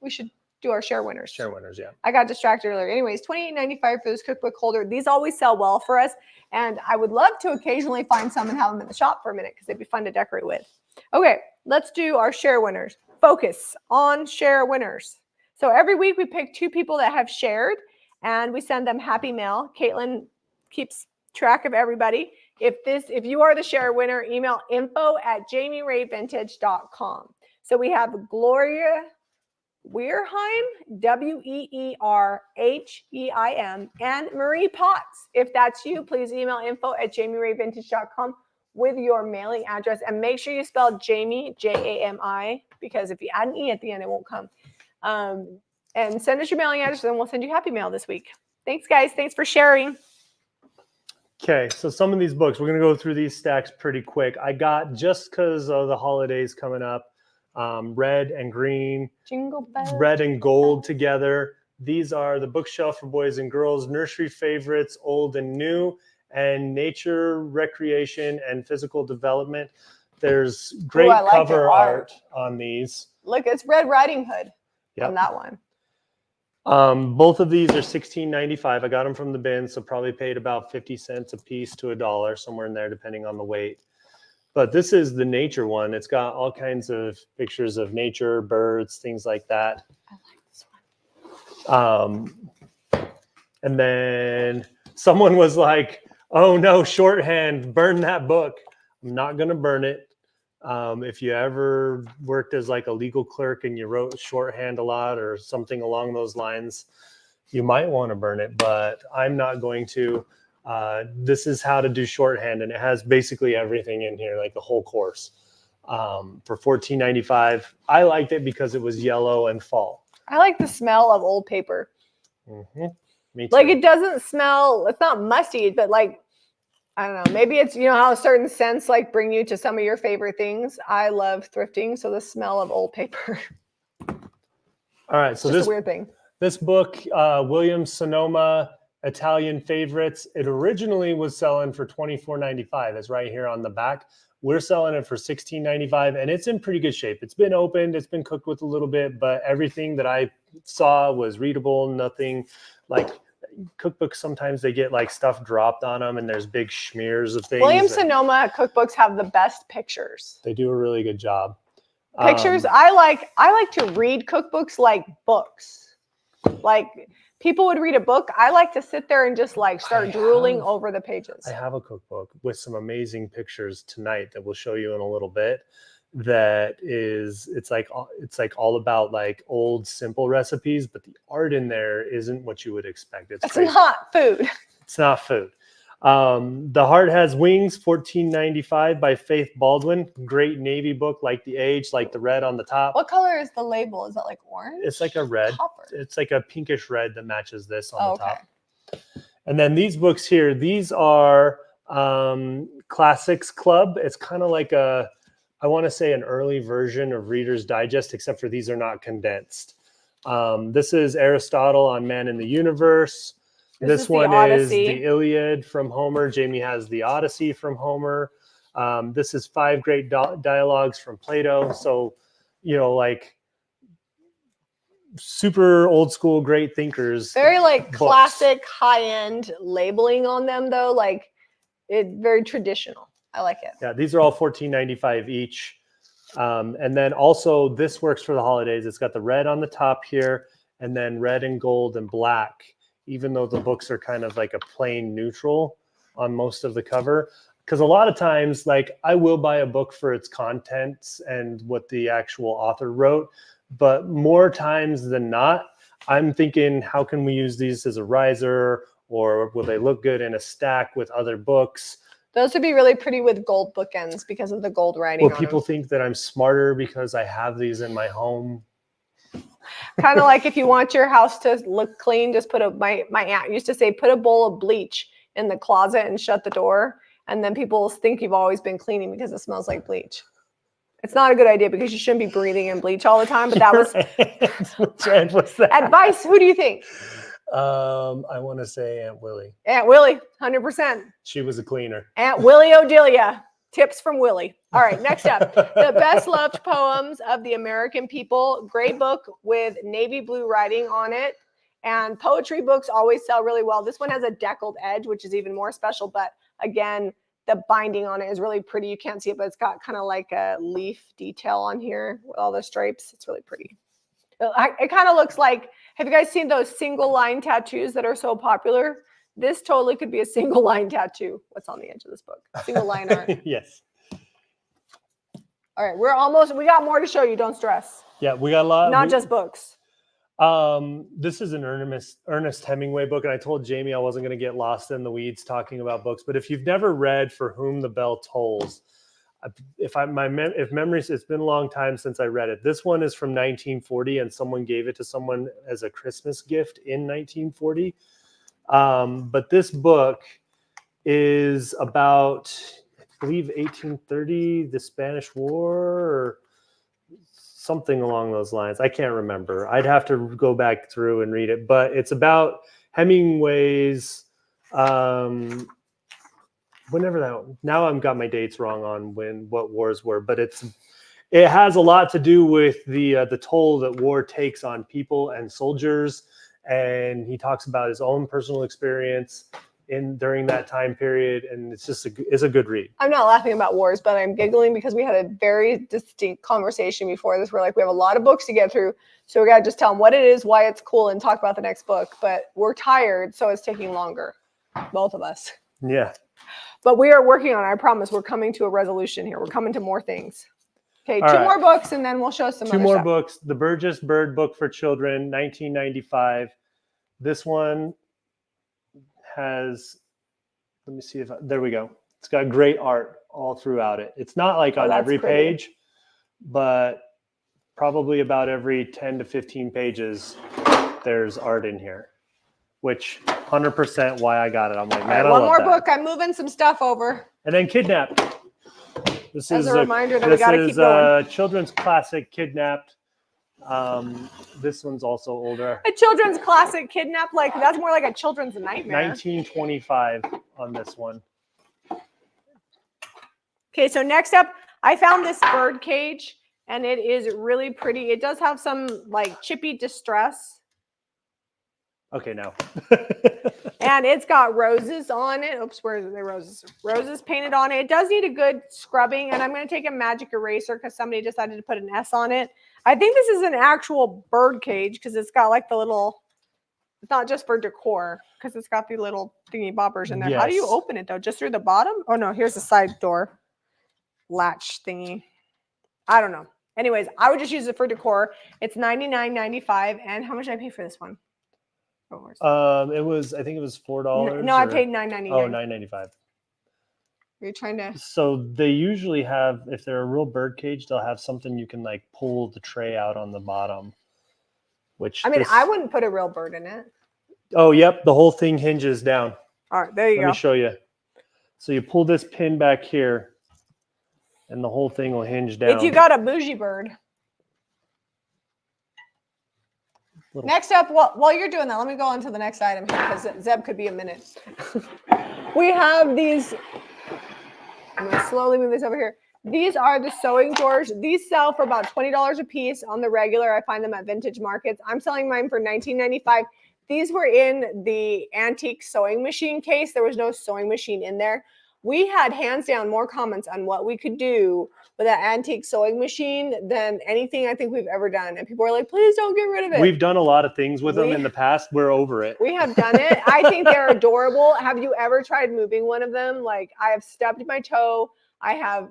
We should do our share winners. Share winners, yeah. I got distracted earlier. Anyways, $28.95 for this cookbook holder. These always sell well for us, and I would love to occasionally find some and have them in the shop for a minute because they'd be fun to decorate with. Okay, let's do our share winners. Focus on share winners. So every week we pick 2 people that have shared, and we send them happy mail. Caitlin keeps track of everybody. If you are the share winner, email info@jamierayvintage.com. So we have Gloria Weirheim, Weerheim, and Marie Potts. If that's you, please email info@jamierayvintage.com with your mailing address, and make sure you spell Jamie, Jami, because if you add an E at the end, it won't come. And send us your mailing address, and we'll send you happy mail this week. Thanks, guys. Thanks for sharing. Okay, so some of these books, we're going to go through these stacks pretty quick. I got, just because of the holidays coming up, red and green, Jingle bells. red and gold together. These are the bookshelf for boys and girls, nursery favorites, old and new, and nature, recreation, and physical development. There's great cover art on these. Look, it's Red Riding Hood on that one. Both of these are $16.95. I got them from the bin, so probably paid about 50 cents a piece to $1, somewhere in there, depending on the weight. But this is the nature one. It's got all kinds of pictures of nature, birds, things like that. I like this one. And then someone was like, oh no, shorthand, burn that book. I'm not going to burn it. If you ever worked as like a legal clerk and you wrote shorthand a lot or something along those lines, you might want to burn it, but I'm not going to. This is how to do shorthand, and it has basically everything in here, like the whole course. For $14.95. I liked it because it was yellow and fall. I like the smell of old paper. Mm-hmm. Me too. Like, it doesn't smell, it's not musty, but like, I don't know, maybe it's, you know, how certain scents like bring you to some of your favorite things. I love thrifting, so the smell of old paper. All right, so this is a weird thing. This book, Williams Sonoma Italian Favorites, it originally was selling for $24.95. It's right here on the back. We're selling it for $16.95, and it's in pretty good shape. It's been opened, it's been cooked with a little bit, but everything that I saw was readable. Nothing like cookbooks, sometimes they get like stuff dropped on them and there's big smears of things. Williams Sonoma cookbooks have the best pictures. They do a really good job. Pictures. I like to read cookbooks like books. Like, people would read a book. I like to sit there and just like start drooling over the pages. I have a cookbook with some amazing pictures tonight that we'll show you in a little bit. That is, it's like all about like old simple recipes, but the art in there isn't what you would expect. It's not food. It's not food. The Heart Has Wings, $14.95 by Faith Baldwin. Great navy book, like the age, like the red on the top. What color is the label? Is that like orange? It's like a red. Copper. It's like a pinkish red that matches this on the top. And then these books here, these are Classics Club. It's kind of like a, I want to say, an early version of Reader's Digest, except for these are not condensed. This is Aristotle on Man in the Universe. This one is the Iliad from Homer. Jamie has the Odyssey from Homer. This is 5 great dialogues from Plato. So, you know, like super old school, great thinkers. Very like classic, high-end labeling on them though. Like, very traditional. I like it. Yeah, these are all $14.95 each. And then also this works for the holidays. It's got the red on the top here, and then red and gold and black, even though the books are kind of like a plain neutral on most of the cover. Because a lot of times, like, I will buy a book for its contents and what the actual author wrote, but more times than not, I'm thinking, how can we use these as a riser, or will they look good in a stack with other books? Those would be really pretty with gold bookends because of the gold writing. Or people think that I'm smarter because I have these in my home. Kind of like if you want your house to look clean, just put my aunt used to say, put a bowl of bleach in the closet and shut the door. And then people think you've always been cleaning because it smells like bleach. It's not a good idea because you shouldn't be breathing in bleach all the time. But that was Which aunt was that? advice. Who do you think? I want to say Aunt Willie. Aunt Willie, 100%. She was a cleaner. Aunt Willie Odelia. Tips from Willie. All right, next up, the best loved poems of the American people. Gray book with navy blue writing on it. And poetry books always sell really well. This one has a deckled edge, which is even more special. But again, the binding on it is really pretty. You can't see it, but it's got kind of like a leaf detail on here with all the stripes. It's really pretty. It kind of looks like, have you guys seen those single line tattoos that are so popular? This totally could be a single line tattoo. What's on the edge of this book? Single line art. Yes. All right, we got more to show you. Don't stress. Yeah, we got a lot. Not just books. This is an Ernest Hemingway book, and I told Jamie I wasn't going to get lost in the weeds talking about books. But if you've never read For Whom the Bell Tolls, if memories, it's been a long time since I read it. This one is from 1940, and someone gave it to someone as a Christmas gift in 1940. But this book is about, I believe, 1830, the Spanish War, or something along those lines. I can't remember. I'd have to go back through and read it. But it's about Hemingway's, whenever that. Now I've got my dates wrong on what wars were, but it has a lot to do with the toll that war takes on people and soldiers. And he talks about his own personal experience during that time period, and it's a good read. I'm not laughing about wars, but I'm giggling because we had a very distinct conversation before this. We're like, we have a lot of books to get through, so we gotta just tell them what it is, why it's cool, and talk about the next book. But we're tired, so it's taking longer, both of us. Yeah. But we are working on it. I promise. We're coming to a resolution here. We're coming to more things. Okay, two more books, and then we'll show some Two more books. The Burgess Bird Book for Children, 1995. This one has, let me see if, there we go. It's got great art all throughout it. It's not like on every page, but probably about every 10 to 15 pages, there's art in here, which 100% why I got it. I'm like, man, I love that. One more book. I'm moving some stuff over. And then Kidnapped. This is a reminder that we got to keep going. This is a children's classic, Kidnapped. This one's also older. A children's classic, Kidnapped. Like, that's more like a children's nightmare. 1925 on this one. Okay, so next up, I found this bird cage, and it is really pretty. It does have some like chippy distress. Okay, now. And it's got roses on it. Oops, where are the roses? Roses painted on it. It does need a good scrubbing, and I'm going to take a magic eraser because somebody decided to put an S on it. I think this is an actual bird cage because it's got like the little, it's not just for decor because it's got the little thingy boppers in there. Yes. How do you open it though? Just through the bottom? Oh no, here's the side door latch thingy. I don't know. Anyways, I would just use it for decor. It's $99.95. And how much did I pay for this one? It was, I think it was $4. No, I paid $9.99. Oh, $9.95. Are you trying to? So they usually have, if they're a real bird cage, they'll have something you can like pull the tray out on the bottom. Which I mean, I wouldn't put a real bird in it. Oh, yep. The whole thing hinges down. All right, there you go. Let me show you. So you pull this pin back here, and the whole thing will hinge down. If you got a bougie bird. Next up, while you're doing that, let me go on to the next item here because Zeb could be a minute. We have these. I'm going to slowly move this over here. These are the sewing drawers. These sell for about $20 a piece on the regular. I find them at vintage markets. I'm selling mine for $19.95. These were in the antique sewing machine case. There was no sewing machine in there. We had hands down more comments on what we could do with that antique sewing machine than anything I think we've ever done. And people are like, please don't get rid of it. We've done a lot of things with them in the past. We're over it. We have done it. I think they're adorable. Have you ever tried moving one of them? Like, I have stubbed my toe.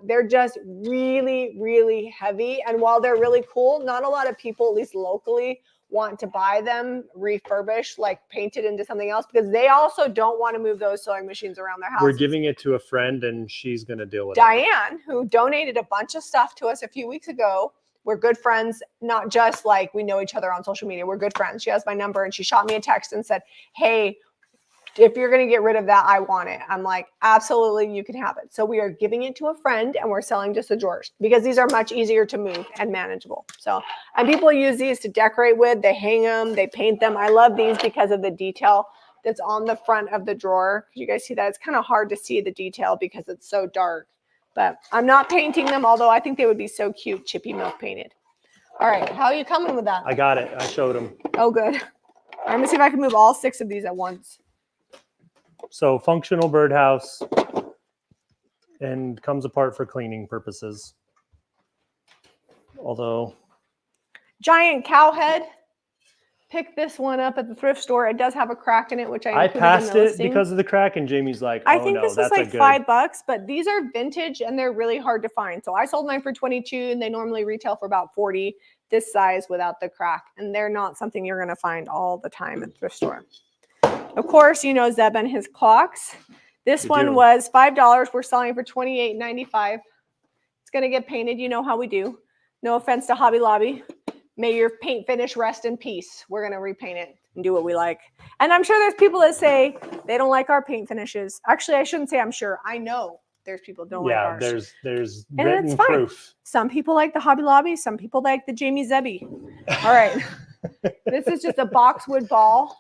They're just really, really heavy. And while they're really cool, not a lot of people, at least locally, want to buy them refurbished, like painted into something else, because they also don't want to move those sewing machines around their house. We're giving it to a friend and she's going to deal with Diane, who donated a bunch of stuff to us a few weeks ago. We're good friends, not just like we know each other on social media. We're good friends. She has my number and she shot me a text and said, hey, if you're going to get rid of that, I want it. I'm like, absolutely, you can have it. So we are giving it to a friend and we're selling just the drawers because these are much easier to move and manageable. So, and people use these to decorate with. They hang them, they paint them. I love these because of the detail that's on the front of the drawer. You guys see that? It's kind of hard to see the detail because it's so dark. But I'm not painting them, although I think they would be so cute, chippy milk painted. All right, how are you coming with that? I got it. I showed them. Oh, good. I'm gonna see if I can move all 6 of these at once. So functional birdhouse and comes apart for cleaning purposes. Although giant cow head. Pick this one up at the thrift store. It does have a crack in it, which I passed it because of the crack, and Jamie's like, "Oh, I think no, this that's is like a good." $5, but these are vintage and they're really hard to find. So I sold mine for 22, and they normally retail for about 40. This size without the crack, and they're not something you're going to find all the time at the thrift store. Of course, you know Zeb and his clocks. This one was $5. We're selling it for $28.95. It's going to get painted. You know how we do. No offense to Hobby Lobby. May your paint finish rest in peace. We're going to repaint it and do what we like. And I'm sure there's people that say they don't like our paint finishes. Actually, I shouldn't say I'm sure. I know there's people that don't like ours. Yeah, there's and written proof. Some people like the Hobby Lobby. Some people like the Jamie Zebby. All right. This is just a boxwood ball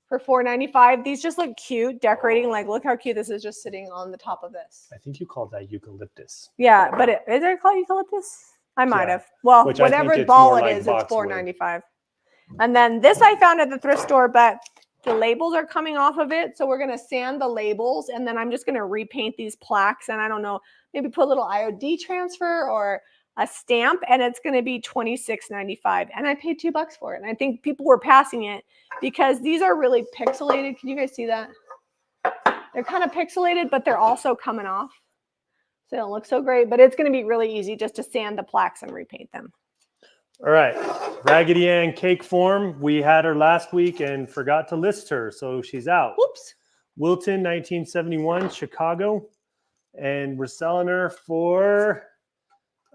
for $4.95. These just look cute decorating. Like, look how cute this is just sitting on the top of this. I think you called that eucalyptus. Yeah, but is it called eucalyptus? I might have. Well, whatever ball it is, it's $4.95. And then this I found at the thrift store, but the labels are coming off of it. So we're going to sand the labels, and then I'm just going to repaint these plaques. And I don't know, maybe put a little IOD transfer or a stamp, and it's going to be $26.95. And I paid $2 for it. And I think people were passing it because these are really pixelated. Can you guys see that? They're kind of pixelated, but they're also coming off. So they don't look so great, but it's going to be really easy just to sand the plaques and repaint them. All right. Raggedy Ann cake form. We had her last week and forgot to list her, so she's out. Whoops. Wilton, 1971, Chicago. And we're selling her for,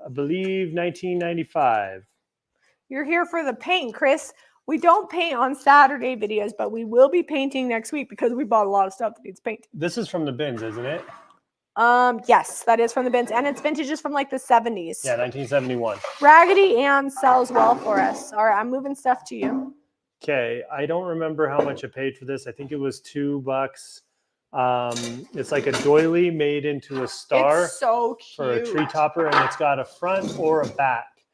I believe, $19.95. You're here for the paint, Chris. We don't paint on Saturday videos, but we will be painting next week because we bought a lot of stuff that needs paint. This is from the bins, isn't it? Yes, that is from the bins, and it's vintages from like the 70s. Yeah, 1971. Raggedy Ann sells well for us. All right, I'm moving stuff to you. Okay, I don't remember how much I paid for this. I think it was $2. It's like a doily made into a star. It's so cute. For a tree topper, and it's got a front or a back.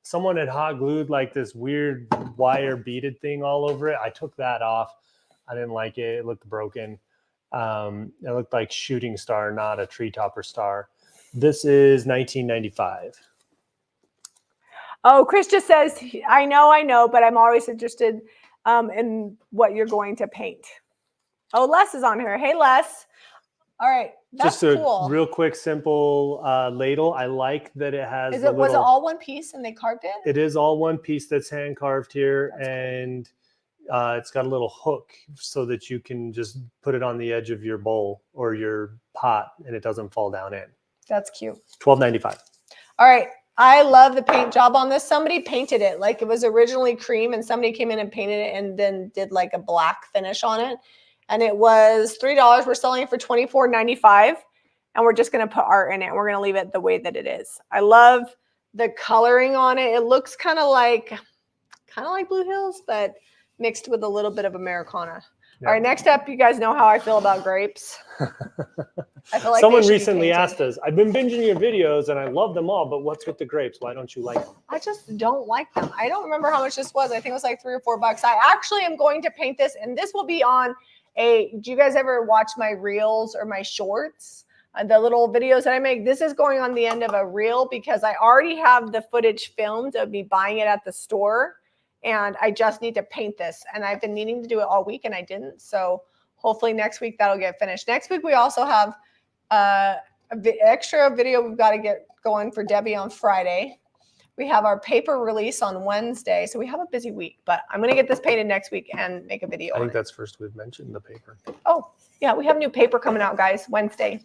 Someone had hot glued like this weird wire beaded thing all over it. I took that off. I didn't like it. It looked broken. It looked like shooting star, not a tree topper star. This is $19.95. Oh, Chris just says, I know, but I'm always interested in what you're going to paint. Oh, Les is on here. Hey, Les. All right. That's just a cool. real quick, simple ladle. I like that it has. Was it all one piece and they carved it? It is all one piece that's hand carved here, and it's got a little hook so that you can just put it on the edge of your bowl or your pot, and it doesn't fall down in. That's cute. $12.95. All right. I love the paint job on this. Somebody painted it like it was originally cream, and somebody came in and painted it and then did like a black finish on it. And it was $3. We're selling it for $24.95, and we're just going to put art in it. We're going to leave it the way that it is. I love the coloring on it. It looks kind of like Blue Hills, but mixed with a little bit of Americana. Yep. All right, next up, you guys know how I feel about grapes. I feel like someone recently asked us, I've been binging your videos and I love them all, but what's with the grapes? Why don't you like them? I just don't like them. I don't remember how much this was. I think it was like $3 or $4. I actually am going to paint this, and this will be on do you guys ever watch my reels or my shorts? The little videos that I make? This is going on the end of a reel because I already have the footage filmed of me buying it at the store. And I just need to paint this. And I've been needing to do it all week, and I didn't. So hopefully next week that'll get finished. Next week we also have an extra video we've got to get going for Debbie on Friday. We have our paper release on Wednesday. So we have a busy week. But I'm going to get this painted next week and make a video. I think that's first we've mentioned the paper. Oh, yeah. We have new paper coming out, guys, Wednesday.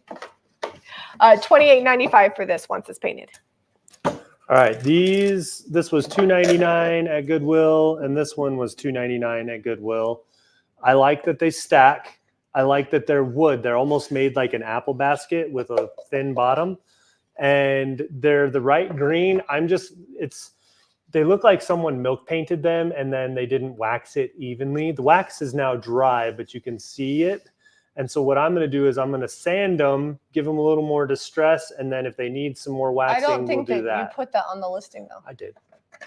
$28.95 for this once it's painted. All right, this was $2.99 at Goodwill, and this one was $2.99 at Goodwill. I like that they stack. I like that they're wood. They're almost made like an apple basket with a thin bottom. And they're the right green. They look like someone milk painted them and then they didn't wax it evenly. The wax is now dry, but you can see it. And so what I'm going to do is I'm going to sand them, give them a little more distress, and then if they need some more waxing, I don't think we'll do that that. you put that on the listing though. I did.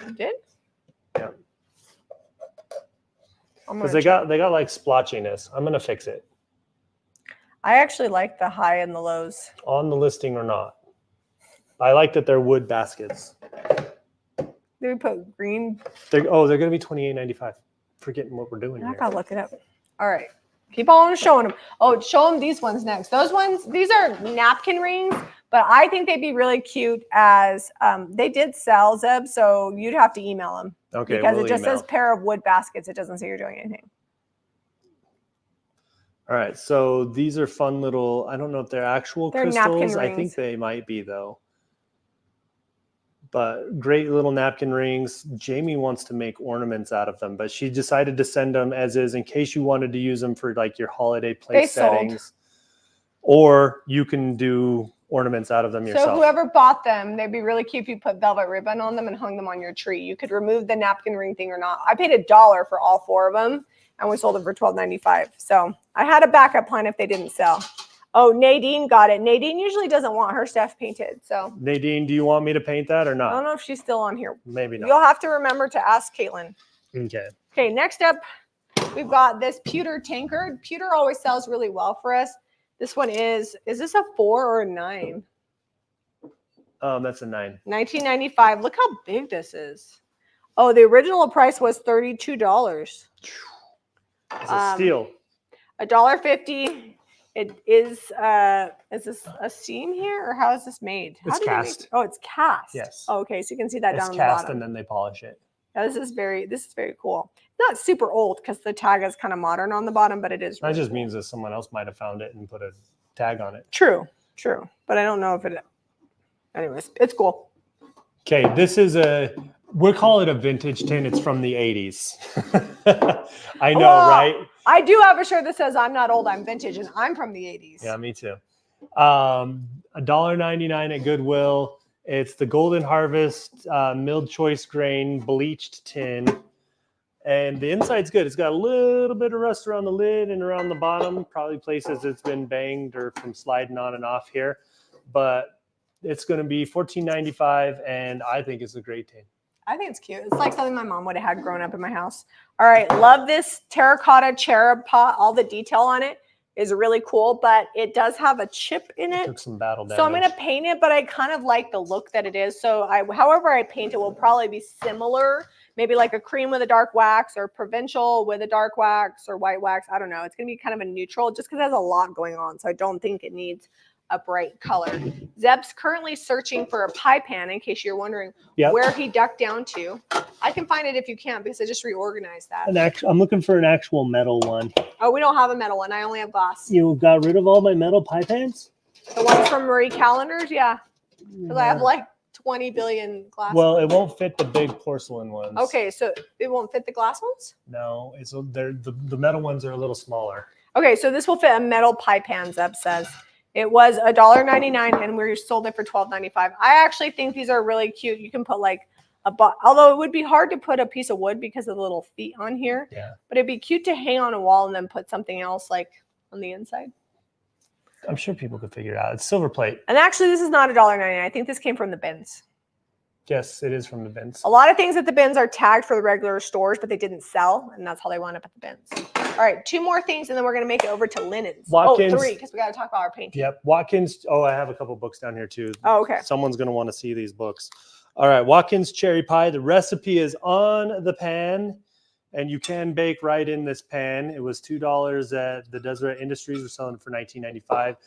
You did? Yeah. Because they got like splotchiness. I'm going to fix it. I actually like the high and the lows. On the listing or not. I like that they're wood baskets. Did we put green? They're going to be $28.95. Forgetting what we're doing I here. gotta look it up. All right. Keep on showing them. Oh, show them these ones next. Those ones, these are napkin rings, but I think they'd be really cute as they did sell, Zeb, so you'd have to email them. Okay, because we'll it just email. says pair of wood baskets. It doesn't say you're doing anything. All right, so these are fun little, I don't know if they're actual crystals. Napkin I think rings. they might be though. But great little napkin rings. Jamie wants to make ornaments out of them, but she decided to send them as is in case you wanted to use them for like your holiday place settings. Or you can do ornaments out of them yourself. So whoever bought them, they'd be really cute if you put velvet ribbon on them and hung them on your tree. You could remove the napkin ring thing or not. I paid $1 for all 4 of them, and we sold them for $12.95. So I had a backup plan if they didn't sell. Oh, Nadine got it. Nadine usually doesn't want her stuff painted. So Nadine, do you want me to paint that or not? I don't know if she's still on here. Maybe not. You'll have to remember to ask Caitlin. Okay. Okay, next up, we've got this pewter tankard. Pewter always sells really well for us. This one is this a 4 or a 9? That's a 9. $19.95. Look how big this is. Oh, the original price was $32. It's a steal. $1.50. It is this a seam here or how is this made? It's cast. Oh, it's cast. Yes. Oh, okay, so you can see that down It's the bottom. cast and then they polish it. Yeah, this is very cool. Not super old because the tag is kind of modern on the bottom, but it is. That really just cool. means that someone else might have found it and put a tag on it. True. But I don't know if it. Anyways, it's cool. Okay, this is we'll call it a vintage tin. It's from the 80s. I know, Well, right? I do have a shirt that says I'm not old, I'm vintage, and I'm from the 80s. Yeah, me too. $1.99 at Goodwill. It's the Golden Harvest milled choice grain bleached tin. And the inside's good. It's got a little bit of rust around the lid and around the bottom. Probably places it's been banged or from sliding on and off here. But it's going to be $14.95, and I think it's a great tin. I think it's cute. It's like something my mom would have had growing up in my house. All right, love this terracotta cherub pot. All the detail on it is really cool, but it does have a chip in it. Took some battle damage. So I'm going to paint it, but I kind of like the look that it is. So however I paint it will probably be similar, maybe like a cream with a dark wax or provincial with a dark wax or white wax. I don't know. It's going to be kind of a neutral just because it has a lot going on. So I don't think it needs a bright color. Zeb's currently searching for a pie pan in case you're wondering where he ducked down to. I can find it if you can't because I just reorganized that. I'm looking for an actual metal one. Oh, we don't have a metal one. I only have glass. You got rid of all my metal pie pans? The ones from Marie Callender's? Yeah. Because I have like 20 billion glass Well, ones. it won't fit the big porcelain ones. Okay, so it won't fit the glass ones? No, the metal ones are a little smaller. Okay, so this will fit a metal pie pan, Zeb says. It was $1.99 and we sold it for $12.95. I actually think these are really cute. You can put like although it would be hard to put a piece of wood because of the little feet on here. Yeah. But it'd be cute to hang on a wall and then put something else like on the inside. I'm sure people could figure it out. It's silver plate. And actually, this is not $1.99. I think this came from the bins. Yes, it is from the bins. A lot of things at the bins are tagged for the regular stores, but they didn't sell, and that's how they wound up at the bins. All right, 2 more things, and then we're going to make it over to linens. Watkins, 3, because we got to talk about our painting. Yep, Watkins. Oh, I have a couple books down here too. Oh, okay. Someone's going to want to see these books. All right, Watkins cherry pie. The recipe is on the pan, and you can bake right in this pan. It was $2 at the Deseret Industries. We're selling it for $19.95.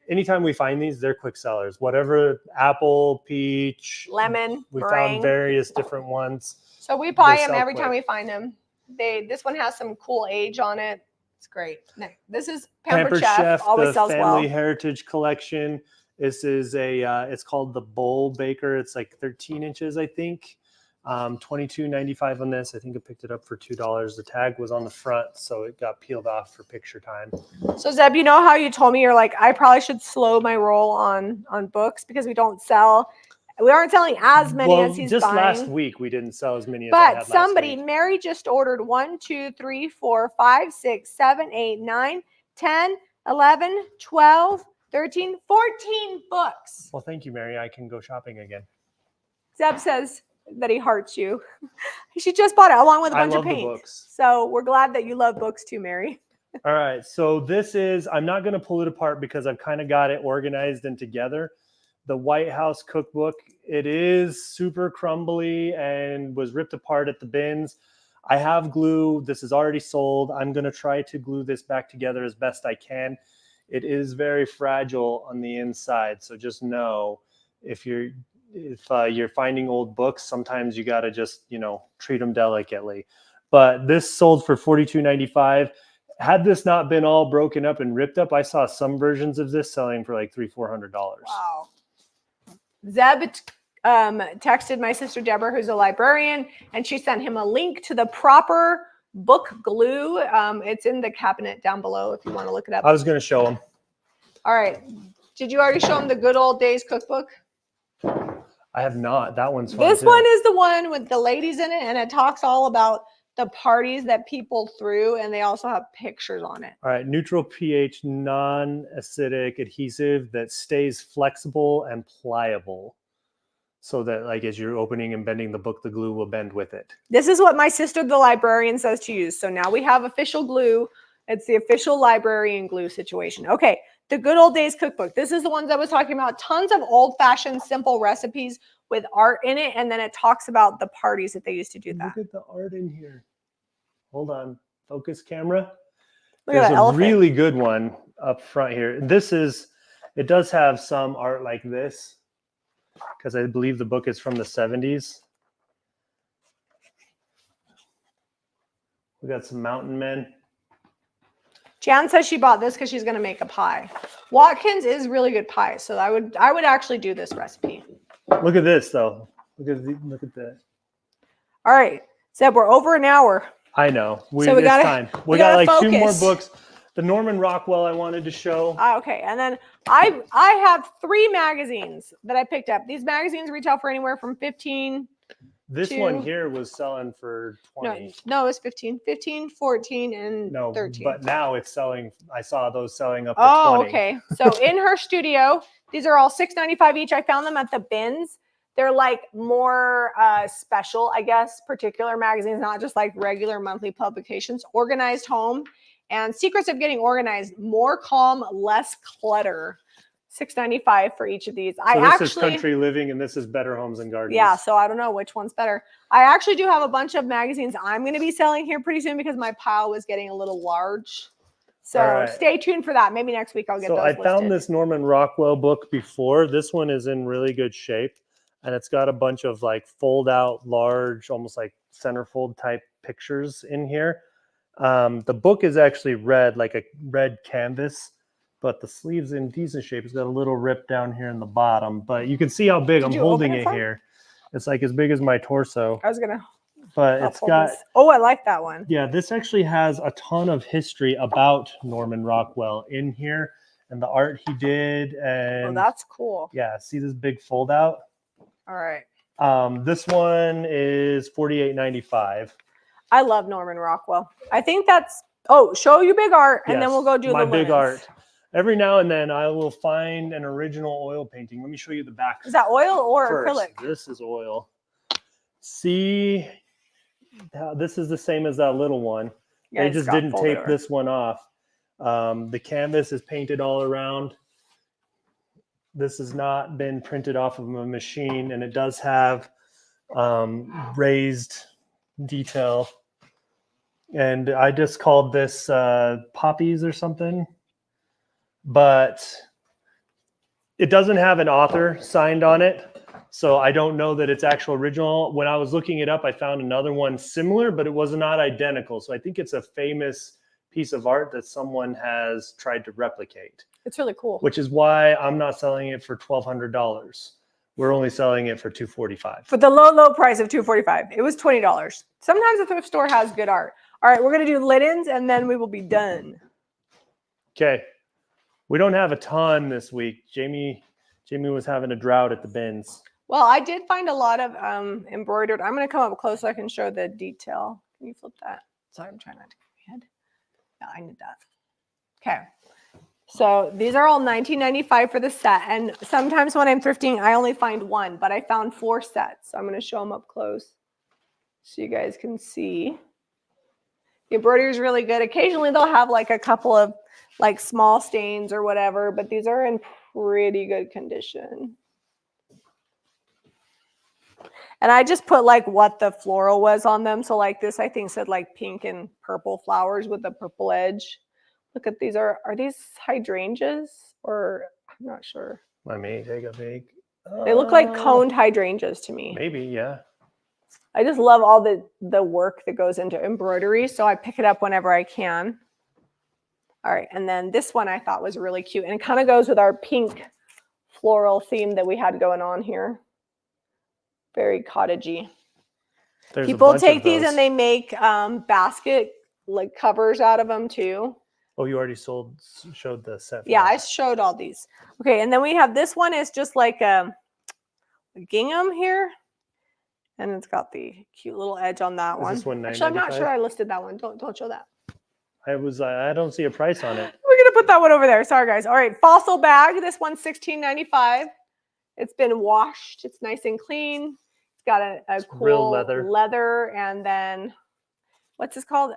Anytime we find these, they're quick sellers. Whatever, apple, peach, lemon, we meringue. found various different ones. So we buy They them sell every time quick. we find them. This one has some cool age on it. It's great. This is Pampered Chef. Always the sells Family well. Heritage Collection. This is it's called the Bowl Baker. It's like 13 inches, I think. $22.95 on this. I think I picked it up for $2. The tag was on the front, so it got peeled off for picture time. So Zeb, you know how you told me you're like, I probably should slow my roll on books because we aren't selling as many as he's just buying. last week we didn't sell as many as I had But last week. Mary just ordered 1, 2, 3, 4, 5, 6, 7, 8, 9, 10, 11, 12, 13, 14 books. Well, thank you, Mary. I can go shopping again. Zeb says that he hearts you. She just bought it along with a bunch of paint. Books. So we're glad that you love books too, Mary. All right. So this is, I'm not going to pull it apart because I've kind of got it organized and together. The White House cookbook. It is super crumbly and was ripped apart at the bins. I have glue. This is already sold. I'm going to try to glue this back together as best I can. It is very fragile on the inside. So just know if you're finding old books, sometimes you got to just, treat them delicately. But this sold for $42.95. Had this not been all broken up and ripped up, I saw some versions of this selling for like $300-400. Wow. Zeb texted my sister Deborah, who's a librarian, and she sent him a link to the proper book glue. It's in the cabinet down below if you want to look it up. I was going to show him. All right. Did you already show him the Good Old Days cookbook? I have not. That one's fun This too. one is the one with the ladies in it, and it talks all about the parties that people threw, and they also have pictures on it. All right. Neutral pH, non-acidic adhesive that stays flexible and pliable. So that like as you're opening and bending the book, the glue will bend with it. This is what my sister, the librarian, says to use. So now we have official glue. It's the official librarian glue situation. Okay, the Good Old Days cookbook. This is the ones I was talking about. Tons of old-fashioned, simple recipes with art in it. And then it talks about the parties that they used to do that. Look at the art in here. Hold on. Focus camera. Look at that There's a elephant. really good one up front here. It does have some art like this, because I believe the book is from the 70s. We got some mountain men. Jan says she bought this because she's going to make a pie. Watkins is really good pie, so I would actually do this recipe. Look at this, though. Look at that. All right, Zeb, we're over an hour. I know. We got time. We got like focus. 2 more books. The Norman Rockwell I wanted to show. Okay, and then I have 3 magazines that I picked up. These magazines retail for anywhere from 15. This one here was selling for 20. No, it was 15, 14, and 13. But now it's selling. I saw those selling up to 20. Okay. So in her studio, these are all $6.95 each. I found them at the bins. They're like more special, I guess, particular magazines, not just like regular monthly publications. Organized Home and Secrets of Getting Organized. More calm, less clutter. $6.95 for each of these. So this is Country Living and this is Better Homes and Gardens. Yeah, so I don't know which one's better. I actually do have a bunch of magazines I'm going to be selling here pretty soon because my pile was getting a little large. So stay tuned for that. Maybe next week I'll get those listed. So I found this Norman Rockwell book before. This one is in really good shape. And it's got a bunch of like fold out large, almost like centerfold type pictures in here. The book is actually red, like a red canvas. But the sleeve's in decent shape. It's got a little rip down here in the bottom. But you can see how big I'm holding it here. It's like as big as my torso. I was going to. But it's got. This. Oh, I like that one. Yeah, this actually has a ton of history about Norman Rockwell in here and the art he did. And that's cool. Yeah, see this big fold out? All right. This one is $48.95. I love Norman Rockwell. I think that's. Oh, show you big art, and then we'll go do my the big linens. art. Every now and then I will find an original oil painting. Let me show you the back. Is that oil or first. acrylic? This is oil. See, this is the same as that little one. Yeah, they just didn't tape this one off. The canvas is painted all around. This has not been printed off of a machine, and it does have raised detail. And I just called this poppies or something. But it doesn't have an author signed on it. So I don't know that it's actual original. When I was looking it up, I found another one similar, but it was not identical. So I think it's a famous piece of art that someone has tried to replicate. It's really cool. Which is why I'm not selling it for $1,200, We're only selling it for $245. For the low price of $245. It was $20. Sometimes the thrift store has good art. All right, we're going to do linens, and then we will be done. Okay. We don't have a ton this week. Jamie was having a drought at the bins. Well, I did find a lot of embroidered. I'm going to come up close so I can show the detail. Can you flip that? Sorry, I'm trying not to get my head. Yeah, I need that. Okay. So these are all $19.95 for the set. And sometimes when I'm thrifting, I only find one, but I found 4 sets. So I'm going to show them up close so you guys can see. The embroidery is really good. Occasionally they'll have like a couple of like small stains or whatever, but these are in pretty good condition. And I just put like what the floral was on them. So like this, I think said like pink and purple flowers with a purple edge. Look at these. Are these hydrangeas or I'm not sure. Let me take a peek. They look like coned hydrangeas to me. Maybe, yeah. I just love all the work that goes into embroidery. So I pick it up whenever I can. All right. And then this one I thought was really cute. And it kind of goes with our pink floral theme that we had going on here. Very cottagey. People take these and they make basket like covers out of them too. Oh, you already showed the set. Yeah, I showed all these. Okay, and then we have this one is just like a gingham here. And it's got the cute little edge on that one. This one Actually, I'm not sure I listed that one. Don't show that. I don't see a price on it. We're gonna put that one over there. Sorry, guys. All right, fossil bag. This one's $16.95. It's been washed. It's nice and clean. It's got a cool leather, and then what's this called?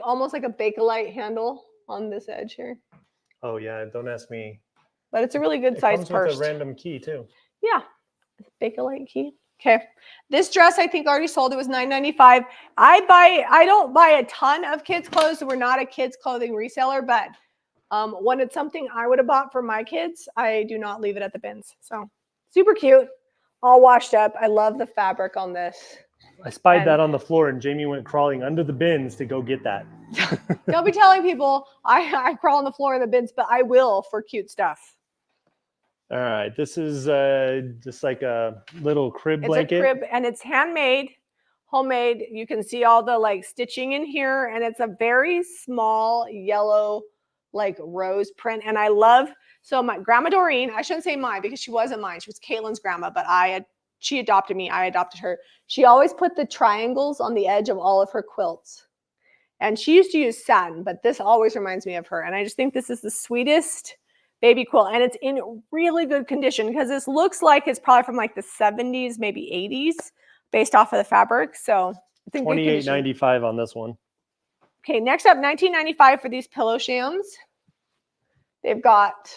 Almost like a Bakelite handle on this edge here. Oh yeah, don't ask me. But it's a really good size purse. With a random key too. Yeah, Bakelite key. Okay, this dress I think already sold. It was $9.95. I don't buy a ton of kids' clothes. So we're not a kids' clothing reseller, but when it's something I would have bought for my kids, I do not leave it at the bins. So super cute, all washed up. I love the fabric on this. I spied that on the floor, and Jamie went crawling under the bins to go get that. Don't be telling people I crawl on the floor in the bins, but I will for cute stuff. All right, this is just like a little crib blanket. It's a crib, and it's handmade, homemade. You can see all the like stitching in here, and it's a very small yellow like rose print. And I love, so my grandma Doreen, I shouldn't say mine because she wasn't mine. She was Caitlin's grandma, but she adopted me. I adopted her. She always put the triangles on the edge of all of her quilts. And she used to use satin, but this always reminds me of her. And I just think this is the sweetest baby quilt. And it's in really good condition because this looks like it's probably from like the 70s, maybe 80s, based off of the fabric. So it's in $28.95 on this one. Okay, next up, $19.95 for these pillow shams. They've got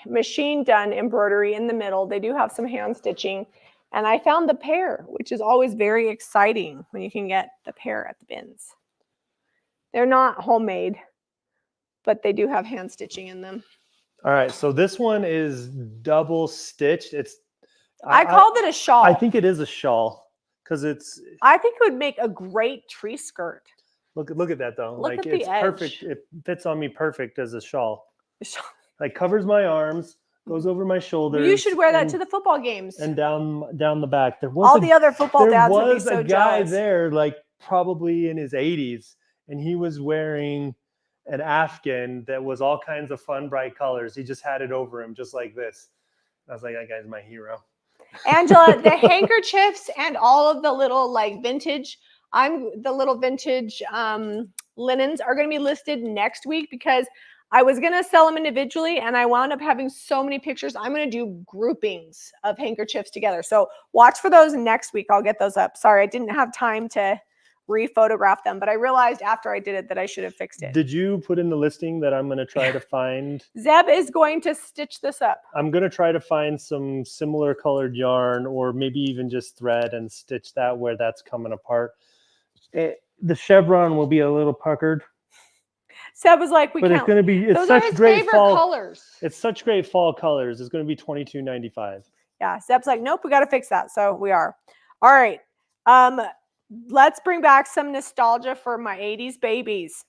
machine done embroidery in the middle. They do have some hand stitching. And I found the pair, which is always very exciting when you can get the pair at the bins. They're not homemade, but they do have hand stitching in them. All right, so this one is double stitched. I called it a shawl. I think it is a shawl because it's. I think it would make a great tree skirt. Look at that though. Look like at the edge. Perfect. It fits on me perfect as a shawl. Like covers my arms, goes over my shoulders. You should wear that to the football games. And down the back. There was all the other football dads would be so There was a guy jealous. there, like probably in his 80s, and he was wearing an Afghan that was all kinds of fun, bright colors. He just had it over him, just like this. I was like, that guy's my hero. Angela, the handkerchiefs and all of the little like vintage, the little vintage linens are going to be listed next week because I was going to sell them individually and I wound up having so many pictures. I'm going to do groupings of handkerchiefs together. So watch for those next week. I'll get those up. Sorry, I didn't have time to re-photograph them, but I realized after I did it that I should have fixed it. Did you put in the listing that I'm going to try to find? Zeb is going to stitch this up. I'm going to try to find some similar colored yarn or maybe even just thread and stitch that where that's coming apart. The chevron will be a little puckered. Seb was like, it's going to be, it's those such are his great favorite fall colors. It's such great fall colors. It's going to be $22.95. Yeah, Seb's like, nope, we got to fix that. So we are. All right. Let's bring back some nostalgia for my 80s babies.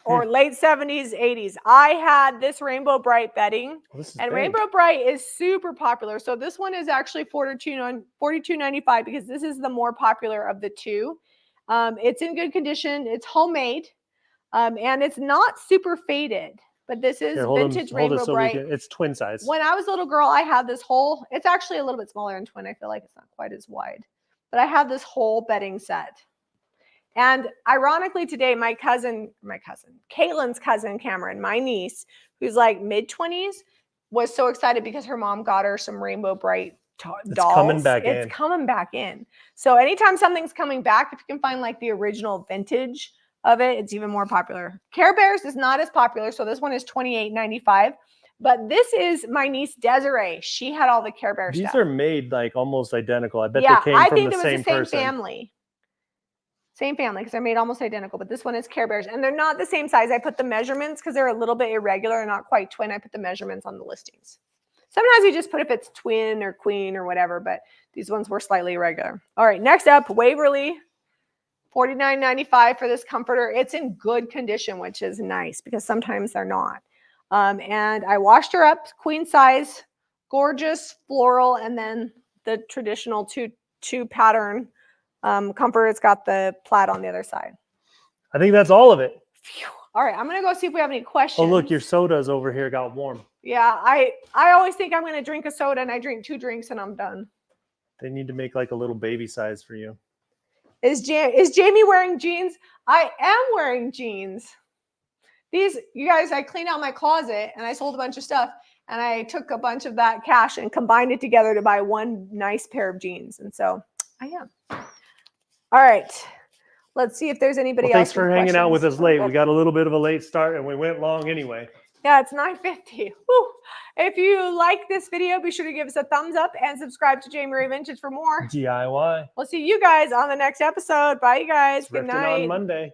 or late 70s, 80s. I had this Rainbow Bright bedding, and Rainbow Bright is super popular. So this one is actually $42.95 because this is the more popular of the two. It's in good condition. It's homemade, and it's not super faded. But this is vintage Rainbow Bright. It's twin size. When I was a little girl, I had this whole, it's actually a little bit smaller than twin. I feel like it's not quite as wide. But I have this whole bedding set. And ironically today, Caitlin's cousin, Cameron, my niece, who's like mid-20s, was so excited because her mom got her some Rainbow Bright dolls. It's coming back in. It's coming back in. So anytime something's coming back, if you can find like the original vintage of it, it's even more popular. Care Bears is not as popular, so this one is $28.95. But this is my niece Desiree. She had all the Care Bear stuff. These are made like almost identical. I bet they came from the same person. I think it was the same family. Same family, because they're made almost identical. But this one is Care Bears, and they're not the same size. I put the measurements because they're a little bit irregular and not quite twin. I put the measurements on the listings. Sometimes you just put if it's twin or queen or whatever, but these ones were slightly irregular. All right, next up, Waverly. $49.95 for this comforter. It's in good condition, which is nice because sometimes they're not. And I washed her up, queen size, gorgeous floral, and then the traditional two pattern comforter. It's got the plaid on the other side. I think that's all of it. Phew. All right, I'm gonna go see if we have any questions. Oh, look, your sodas over here got warm. Yeah, I always think I'm gonna drink a soda, and I drink 2 drinks and I'm done. They need to make like a little baby size for you. Is Jamie wearing jeans? I am wearing jeans. These, you guys, I cleaned out my closet and I sold a bunch of stuff, and I took a bunch of that cash and combined it together to buy one nice pair of jeans. And so I am. All right. Let's see if there's anybody else. Thanks for hanging out with us late. We got a little bit of a late start and we went long anyway. Yeah, it's 9:50. Woo. If you like this video, be sure to give us a thumbs up and subscribe to Jamie Ray Vintage for more DIY. We'll see you guys on the next episode. Bye, you guys. Good night. On Monday.